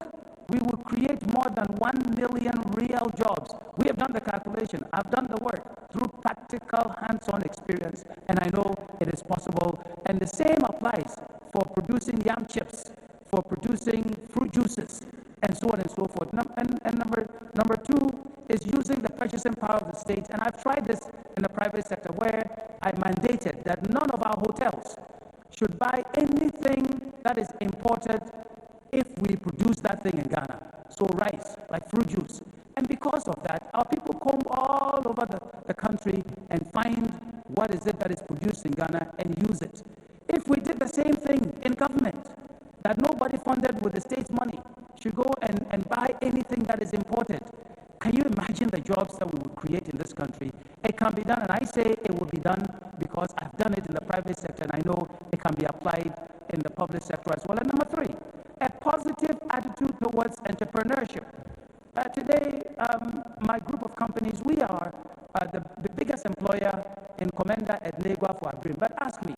we will create more than 1 million real jobs. We have done the calculation. I've done the work through practical, hands-on experience, and I know it is possible. And the same applies for producing yam chips, for producing fruit juices, and so on and so forth. And number two is using the purchasing power of the state. And I've tried this in the private sector where I mandated that none of our hotels should buy anything that is imported if we produce that thing in Ghana. So rice, like fruit juice. And because of that, our people come all over the country and find what is it that is produced in Ghana and use it. If we did the same thing in government, that nobody funded with the state's money should go and buy anything that is imported, can you imagine the jobs that we would create in this country? It can be done, and I say it will be done because I've done it in the private sector, and I know it can be applied in the public sector as well. And number three, a positive attitude towards entrepreneurship. Today, my group of companies, we are the biggest employer in Komenda at Legua for our dream. But ask me,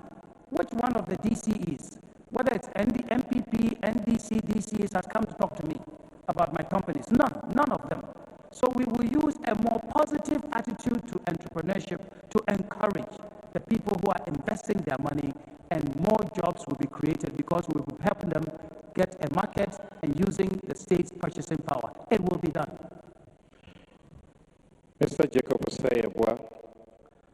which one of the DCEs, whether it's MPP, NDC, DCEs, has come to talk to me about my companies? None of them. So we will use a more positive attitude to entrepreneurship to encourage the people who are investing their money, and more jobs will be created because we will be helping them get a market and using the state's purchasing power. It will be done. Mr. Jacob Osei Yeboah,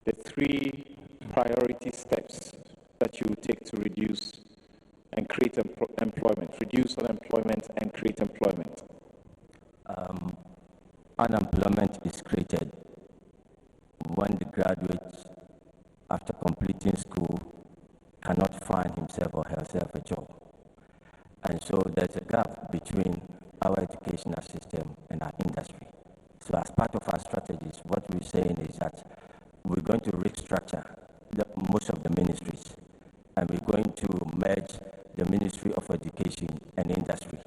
the 3 priority steps that you take to reduce and create employment, reduce unemployment and create employment. Unemployment is created when the graduate, after completing school, cannot find himself or herself a job. And so there's a gap between our educational system and our industry. So as part of our strategies, what we're saying is that we're going to restructure most of the ministries, and we're going to merge the Ministry of Education and Industry,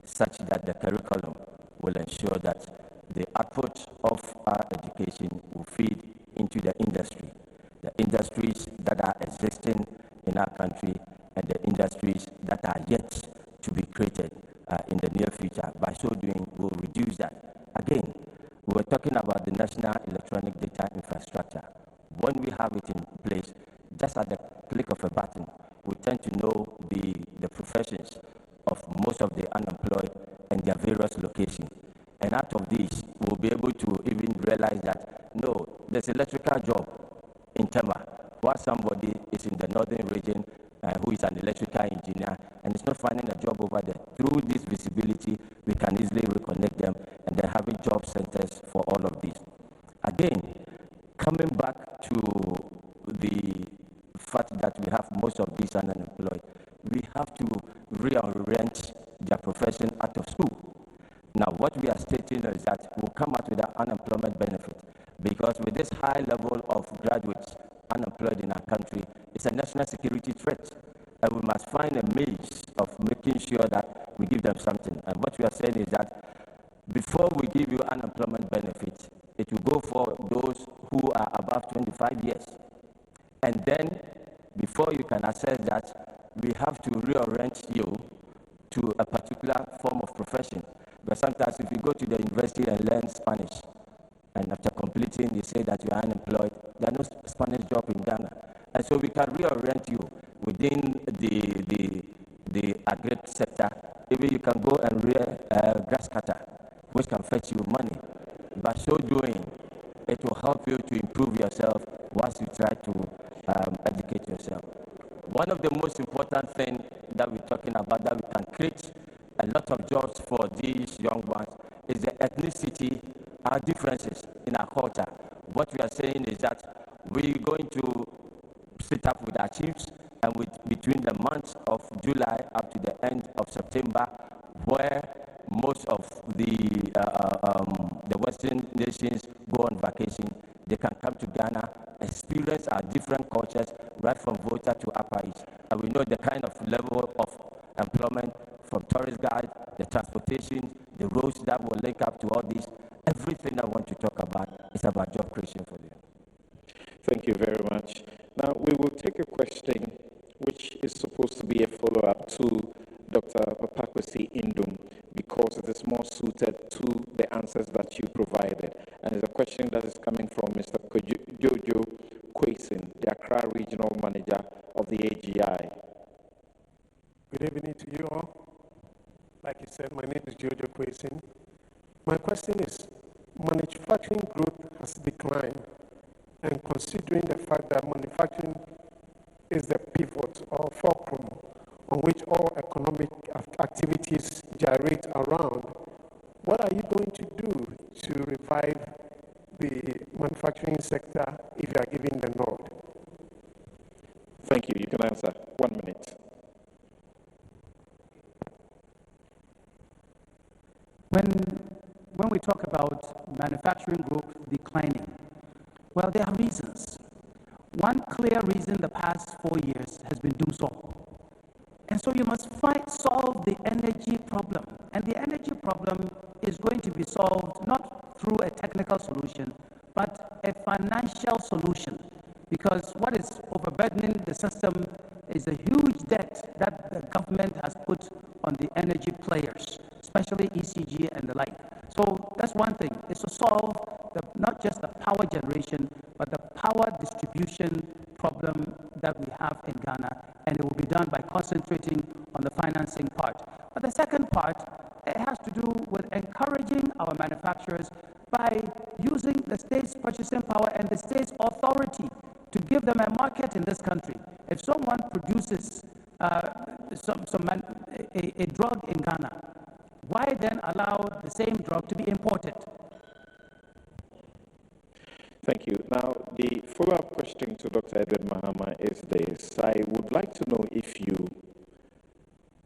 such that the curriculum will ensure that the output of our education will feed into the industry, the industries that are existing in our country and the industries that are yet to be created in the near future. By so doing, we'll reduce that. Again, we were talking about the National Electronic Data Infrastructure. When we have it in place, just at the click of a button, we tend to know the professions of most of the unemployed and their various locations. And out of this, we'll be able to even realize that, no, there's an electrical job in Tema, while somebody is in the northern region who is an electrical engineer and is not finding a job over there. Through this visibility, we can easily reconnect them and then having job centers for all of this. Again, coming back to the fact that we have most of these unemployed, we have to reorient their profession out of school. Now, what we are stating is that we'll come out with an unemployment benefit, because with this high level of graduates unemployed in our country, it's a national security threat. And we must find a means of making sure that we give them something. And what we are saying is that before we give you unemployment benefit, it will go for those who are above 25 years. And then, before you can assess that, we have to reorient you to a particular form of profession. But sometimes if you go to the university and learn Spanish, and after completing, you say that you are unemployed, there are no Spanish job in Ghana. And so we can reorient you within the agri sector. Maybe you can go and rear grass cutter, which can fetch you money. By so doing, it will help you to improve yourself once you try to educate yourself. One of the most important things that we're talking about, that we can create a lot of jobs for these young ones, is the ethnicity, our differences in our culture. What we are saying is that we're going to sit up with our chiefs, and between the months of July up to the end of September, where most of the Western nations go on vacation, they can come to Ghana, experience our different cultures, right from Volta to Upper East. And we know the kind of level of employment from tourist guide, the transportation, the roads that will link up to all this. Everything I want to talk about is about job creation. Dr. Kwesi Nduom, because it is more suited to the answers that you provided. And it's a question that is coming from Mr. Jojo Kwesi, the Accra Regional Manager of the AGI. Good evening to you all. Like you said, my name is Jojo Kwesi. My question is, manufacturing growth has declined, and considering the fact that manufacturing is the pivot or fulcrum on which all economic activities gyrate around, what are you going to do to revive the manufacturing sector if you are given the nod? Thank you. You can answer. 1 minute. When we talk about manufacturing growth declining, well, there are reasons. One clear reason the past 4 years has been doom solve. And so you must solve the energy problem. And the energy problem is going to be solved not through a technical solution, but a financial solution. Because what is overburdening the system is a huge debt that the government has put on the energy players, especially ECG and the like. So that's one thing, is to solve not just the power generation, but the power distribution problem that we have in Ghana, and it will be done by concentrating on the financing part. But the second part, it has to do with encouraging our manufacturers by using the state's purchasing power and the state's authority to give them a market in this country. If someone produces a drug in Ghana, why then allow the same drug to be imported? Thank you. Now, the follow-up question to Dr. Edward Mahama is this. I would like to know if you,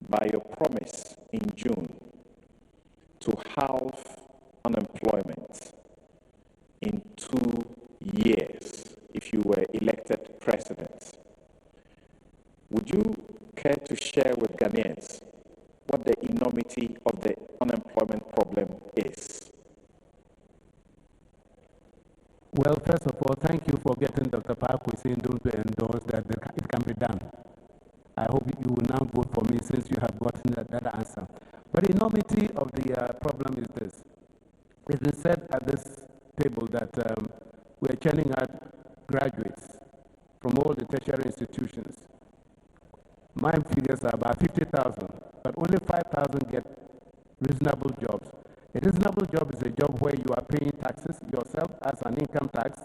by your promise in June to halve unemployment in 2 years, if you were elected president, would you care to share with Ghanaians what the enormity of the unemployment problem is? Well, first of all, thank you for getting Dr. Kwesi Nduom to endorse that it can be done. I hope you will now vote for me since you have gotten that answer. But the enormity of the problem is this. It's been said at this table that we are churning out graduates from all the tertiary institutions. My figures are about 50,000, but only 5,000 get reasonable jobs. A reasonable job is a job where you are paying taxes yourself as an income tax,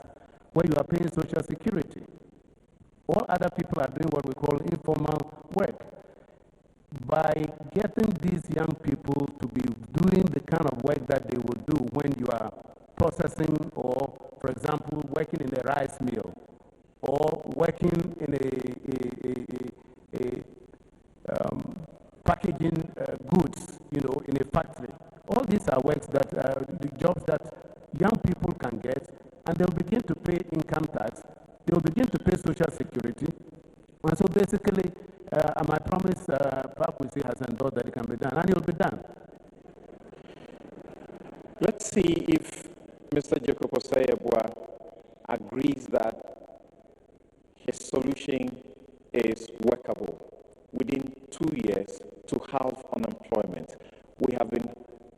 where you are paying social security. All other people are doing what we call informal work. By getting these young people to be doing the kind of work that they would do when you are processing or, for example, working in a rice mill or working in packaging goods, in a factory. All these are works that the jobs that young people can get, and they'll begin to pay income tax, they'll begin to pay social security, and so basically, my promise, Kwesi has endorsed that it can be done, and it will be done. Let's see if Mr. Jacob Osei Yeboah agrees that his solution is workable within 2 years to halve unemployment. We have been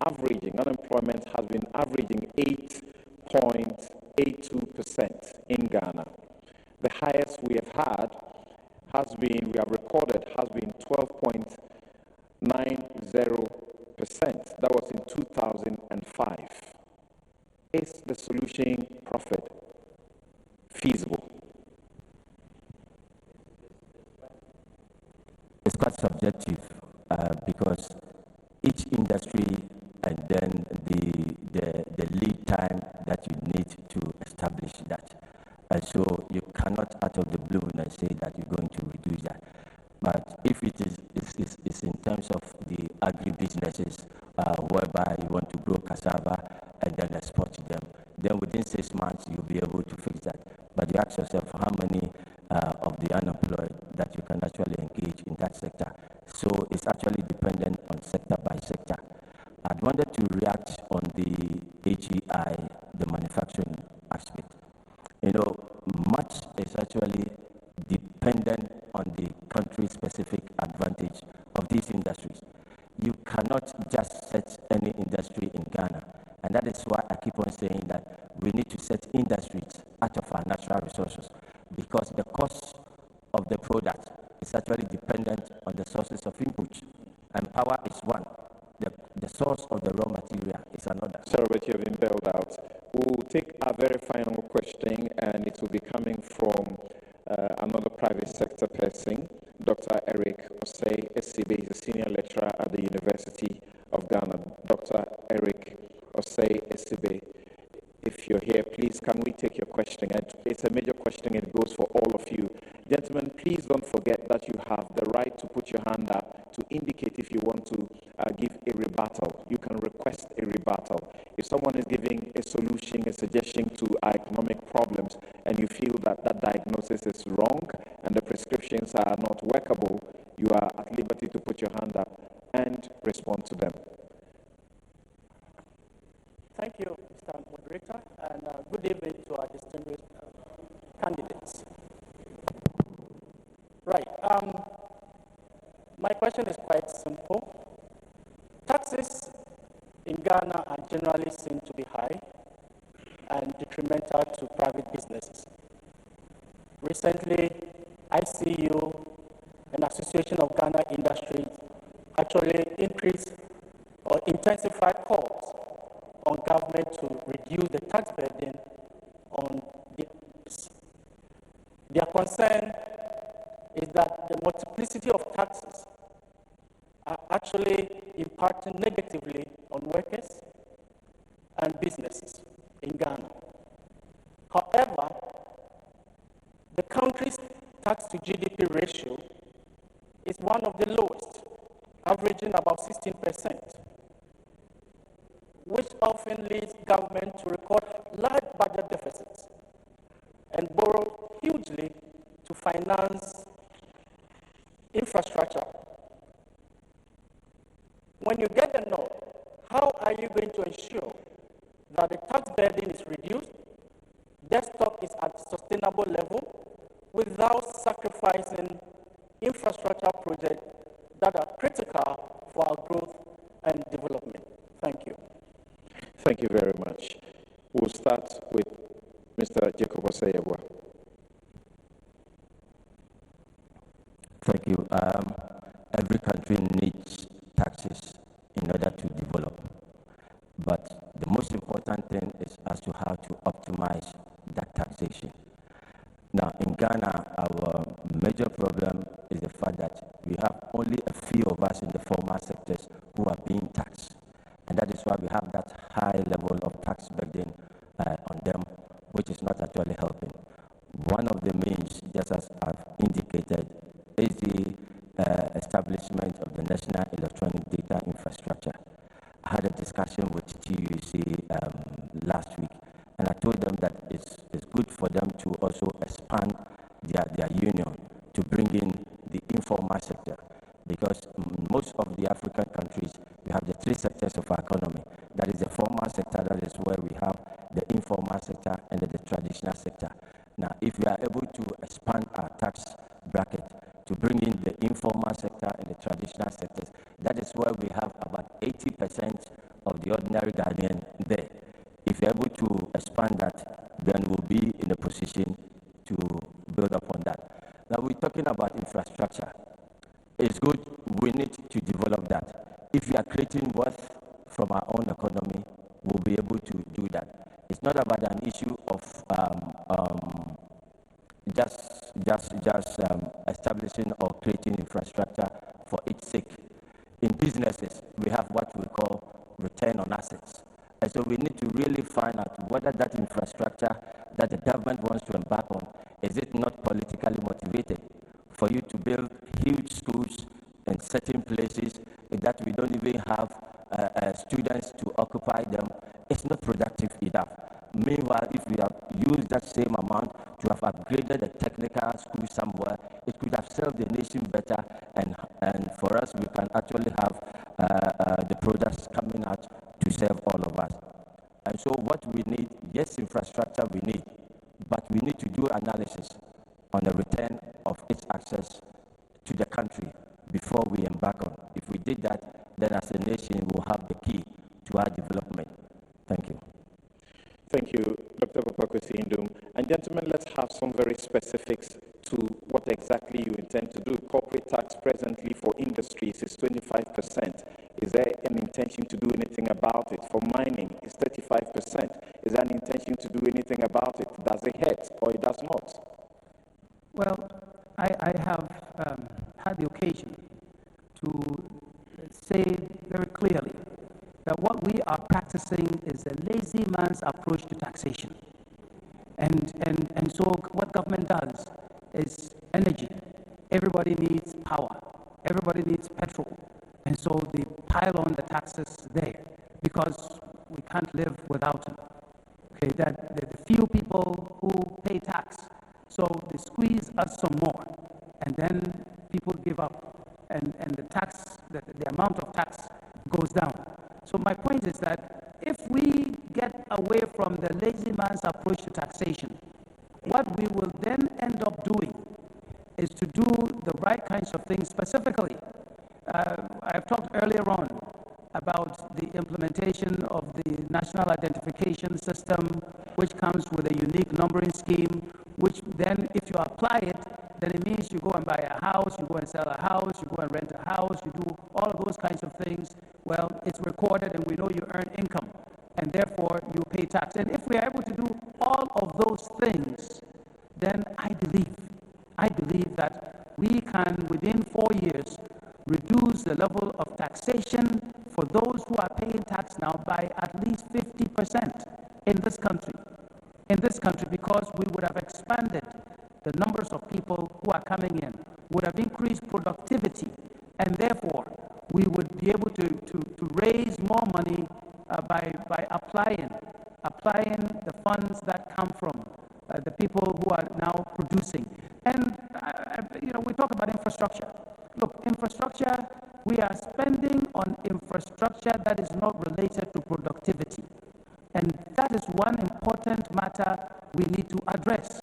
averaging, unemployment has been averaging 8.82% in Ghana. The highest we have had we have recorded has been 12.90%. That was in 2005. Is the solution profit feasible? It's quite subjective because each industry and then the lead time that you need to establish that. And so you cannot out of the blue and say that you're going to reduce that. But if it is in terms of the agri-businesses whereby you want to grow cassava and then export them, then within 6 months you'll be able to fix that. But you ask yourself how many of the unemployed that you can actually engage in that sector. So it's actually dependent on sector by sector. I wanted to react on the AGI, the manufacturing aspect. Much is actually dependent on the country-specific advantage of these industries. cannot just set any industry in Ghana. And that is why I keep on saying that we need to set industries out of our natural resources, because the cost of the product is actually dependent on the sources of input. And power is one. The source of the raw material is another. Sir Robert, you have been bailed out. We'll take our very final question, and it will be coming from another private sector person, Dr. Eric Osei Yeboah. He's a senior lecturer at the University of Ghana. Dr. Eric Osei Yeboah, if you're here, please, can we take your question? It's a major question. It goes for all of you. Gentlemen, please don't forget that you have the right to put your hand up to indicate if you want to give a rebuttal. You can request a rebuttal. If someone is giving a solution, a suggestion to our economic problems, and you feel that that diagnosis is wrong and the prescriptions are not workable, you are at liberty to put your hand up and respond to them. Thank you, Mr. Moderator, and good evening to our distinguished candidates. Right. My question is quite simple. Taxes in Ghana are generally seen to be high and detrimental to private businesses. Recently, ICU and Association of Ghana Industries actually increased or intensified calls on government to reduce the tax burden on business. Their concern is that the multiplicity of taxes are actually impacting negatively on workers and businesses in Ghana. However, the country's tax to GDP ratio is one of the lowest, averaging about 16%, which often leads government to record large budget deficits and borrow hugely to finance infrastructure. When you get the nod, how are you going to ensure that the tax burden is reduced, debt stock is at a sustainable level, without sacrificing infrastructure projects that are critical for our growth and development? Thank you. Thank you very much. We'll start with Mr. Jacob Osei Yeboah. Thank you. Every country needs taxes in order to develop. But the most important thing is as to how to optimize that taxation. Now, in Ghana, our major problem is the fact that we have only a few of us in the formal sectors who are being taxed. And that is why we have that high level of tax burden on them, which is not actually helping. One of the means, just as I've indicated, is the establishment of the National Electronic Data Infrastructure. I had a discussion with TUC last week, and I told them that it's good for them to also expand their union to bring in the informal sector, because most of the African countries, we have the three sectors of our economy. That is the formal sector, that is where we have the informal sector, and the traditional sector. Now, if we are able to expand our tax bracket to bring in the informal sector and the traditional sectors, that is where we have about 80% of the ordinary Ghanaian there. If you're able to expand that, then we'll be in a position to build upon that. Now, we're talking about infrastructure. It's good, we need to develop that. If we are creating wealth from our own economy, we'll be able to do that. It's not about an issue of just establishing or creating infrastructure for its sake. In businesses, we have what we call return on assets. And so we need to really find out whether that infrastructure that the government wants to embark on, is it not politically motivated? For you to build huge schools in certain places that we don't even have students to occupy them, it's not productive enough. Meanwhile, if we have used that same amount to have upgraded a technical school somewhere, it could have served the nation better, and for us, we can actually have the products coming out to serve all of us. And so what we need, yes, infrastructure we need, but we need to do analysis on the return of its access to the country before we embark on. If we did that, then as a nation we'll have the key to our development. Thank you. Thank you, Dr. Kwesi Nduom. And gentlemen, let's have some very specifics to what exactly you intend to do. Corporate tax presently for industries is 25%. Is there an intention to do anything about it? For mining, it's 35%. Is there an intention to do anything about it? Does it hurt or it does not? Well, I have had the occasion to say very clearly that what we are practicing is a lazy man's approach to taxation. And so what government does is energy. Everybody needs power. Everybody needs petrol. And so they pile on the taxes there because we can't live without them. Okay, that the few people who pay tax, so they squeeze us some more, and then people give up, and the tax, the amount of tax goes down. So my point is that if we get away from the lazy man's approach to taxation, what we will then end up doing is to do the right kinds of things specifically. I've talked earlier on about the implementation of the national identification system, which comes with a unique numbering scheme, which then, if you apply it, then it means you go and buy a house, you go and sell a house, you go and rent a house, you do all of those kinds of things. Well, it's recorded and we know you earn income, and therefore you pay tax. And if we are able to do all of those things, then I believe that we can, within 4 years, reduce the level of taxation for those who are paying tax now by at least 50% in this country. In this country, because we would have expanded the numbers of people who are coming in, would have increased productivity, and therefore we would be able to raise more money by applying the funds that come from the people who are now producing. And we talk about infrastructure. Look, infrastructure, we are spending on infrastructure that is not related to productivity. And that is one important matter we need to address.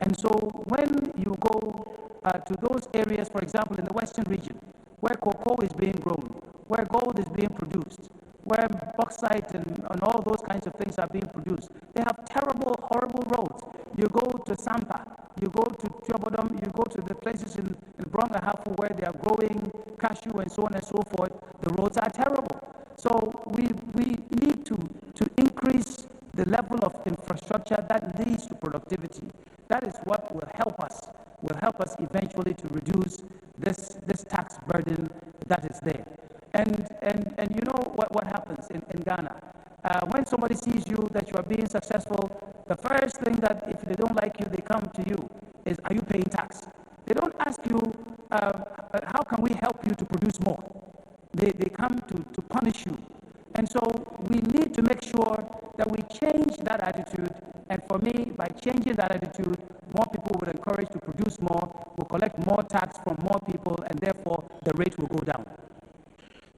And so when you go to those areas, for example, in the Western region, where cocoa is being grown, where gold is being produced, where bauxite and all those kinds of things are being produced, they have terrible, horrible roads. You go to Sampa, you go to Chobodom, you go to the places in Brongahafu where they are growing cashew and so on and so forth, the roads are terrible. So we need to increase the level of infrastructure that leads to productivity. That is what will help us eventually to reduce this tax burden that is there. And you know what happens in Ghana? When somebody sees you that you are being successful, the first thing that, if they don't like you, they come to you is, are you paying tax? They don't ask you, how can we help you to produce more? They come to punish you. And so we need to make sure that we change that attitude. And for me, by changing that attitude, more people will encourage to produce more, will collect more tax from more people, and therefore the rate will go down.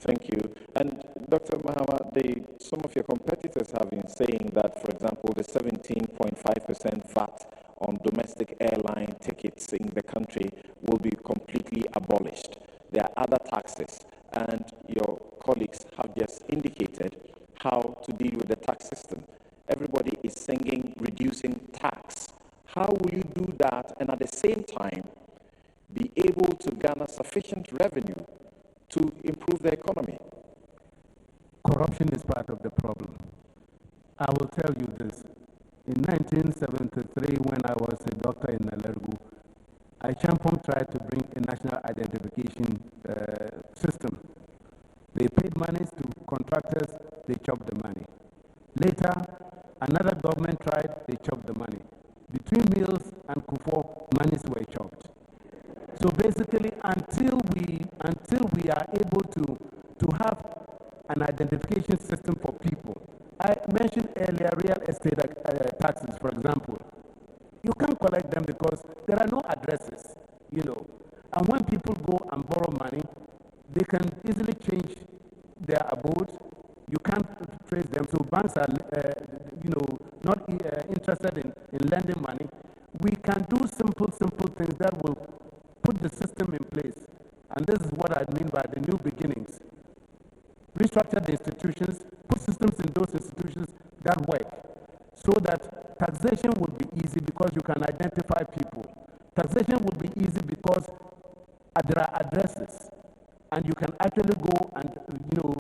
Thank you. And Dr. Mahama, some of your competitors have been saying that, for example, the 17.5% VAT on domestic airline tickets in the country will be completely abolished. There are other taxes, and your colleagues have just indicated how to deal with the tax system. Everybody is singing reducing tax. How will you do that and at the same time be able to garner sufficient revenue to improve the economy? Corruption is part of the problem. I will tell you this. In 1973, when I was a doctor in Nalergu, Champong tried to bring a national identification system. They paid monies to contractors, they chopped the money. Later, another government tried, they chopped the money. Between Mills and Kufo, monies were chopped. So basically, until we are able to have an identification system for people, I mentioned earlier real estate taxes, for example. You can't collect them because there are no addresses, And when people go and borrow money, they can easily change their abode. You can't trace them. So banks are, not interested in lending money. We can do simple things that will put the system in place. And this is what I mean by the new beginnings. restructure the institutions, put systems in those institutions that work, so that taxation would be easy because you can identify people. Taxation would be easy because there are addresses, and you can actually go and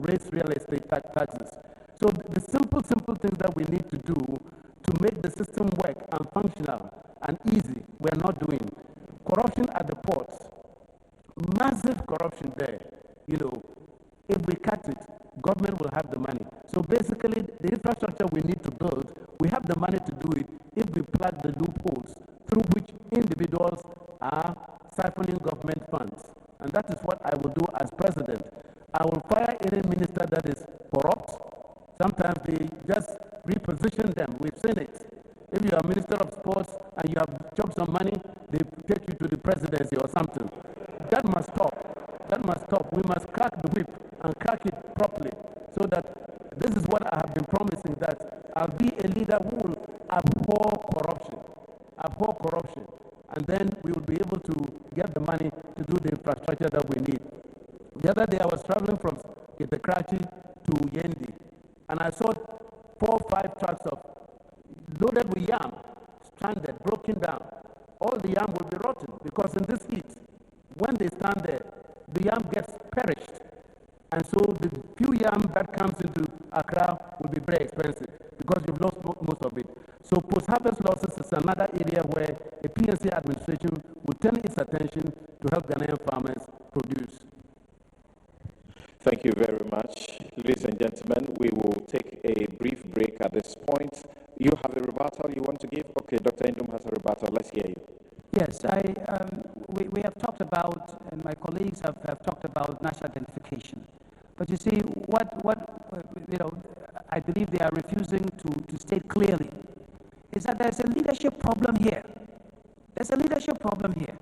raise real estate taxes. So the simple things that we need to do to make the system work and functional and easy, we're not doing. Corruption at the ports, massive corruption there. If we cut it, government will have the money. So basically, the infrastructure we need to build, we have the money to do it if we plug the loopholes through which individuals are siphoning government funds. And that is what I will do as president. I will fire any minister that is corrupt. Sometimes they just reposition them. We've seen it. If you are Minister of Sports and you have chopped some money, they take you to the presidency or something. That must stop. That must stop. We must crack the whip and crack it properly, so that this is what I have been promising, that I'll be a leader who will abhor corruption, and then we will be able to get the money to do the infrastructure that we need. The other day I was traveling from Karachi to Yendi, and I saw 4 or 5 trucks loaded with yam, stranded, broken down. All the yam will be rotten because in this heat, when they stand there, the yam gets perished. And so the few yam that comes into Accra will be very expensive because you've lost most of it. So post-harvest losses is another area where a PNC administration will turn its attention to help Ghanaian farmers produce. Thank you very much. Ladies and gentlemen, we will take a brief break at this point. You have a rebuttal you want to give? Okay, Dr. Nduom has a rebuttal. Let's hear you. Yes, we have talked about, and my colleagues have talked about national identification. But you see, I believe they are refusing to state clearly is that there's a leadership problem here. There's a leadership problem here.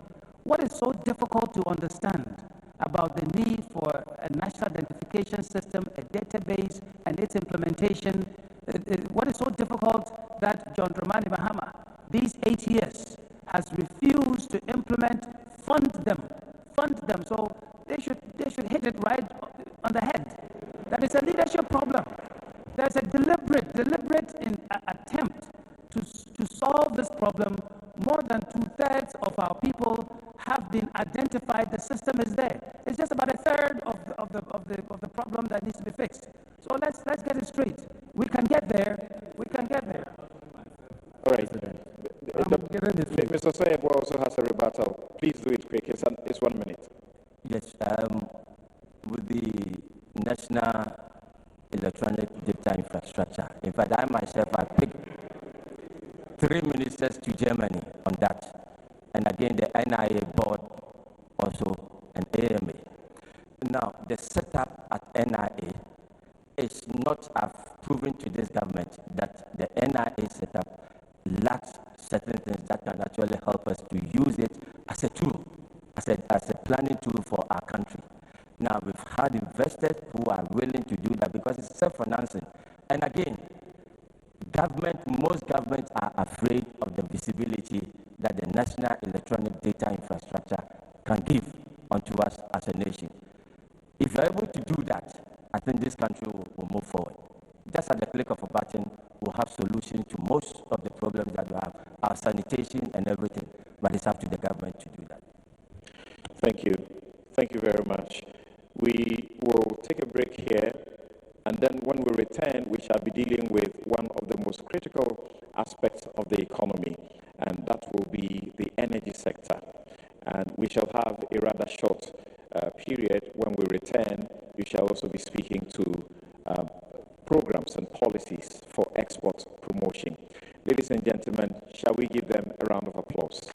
What is so difficult to understand about the need for a national identification system, a database, and its implementation? What is so difficult that Dramani Mahama, these 8 years, has refused to implement, fund them. So they should hit it right on the head. That is a leadership problem. There's a deliberate attempt to solve this problem. More than 2/3 of our people have been identified. The system is there. It's just about 1/3 of the problem that needs to be fixed. So let's get it straight. We can get there. All right. Mr. Osei Yeboah also has a rebuttal. Please do it quick. It's 1 minute. Yes. With the national electronic data infrastructure, in fact, I myself, I picked 3 ministers to Germany on that. And again, the NIA board also an AMA. Now, the setup at NIA is not, I've proven to this government that the NIA setup lacks certain things that can actually help us to use it as a tool, as a planning tool for our country. Now, we've had investors who are willing to do that because it's self-financing. And again, most governments are afraid of the visibility that the national electronic data infrastructure can give onto us as a nation. If you're able to do that, I think this country will move forward. Just at the click of a button, we'll have solutions to most of the problems that we have, our sanitation and everything, but it's up to the government to do that. Thank you. Thank you very much. We will take a break here, and then when we return, we shall be dealing with one of the most critical aspects of the economy, and that will be the energy sector. And we shall have a rather short period. When we return, we shall also be speaking to programs and policies for export promotion. Ladies and gentlemen, shall we give them a round of applause?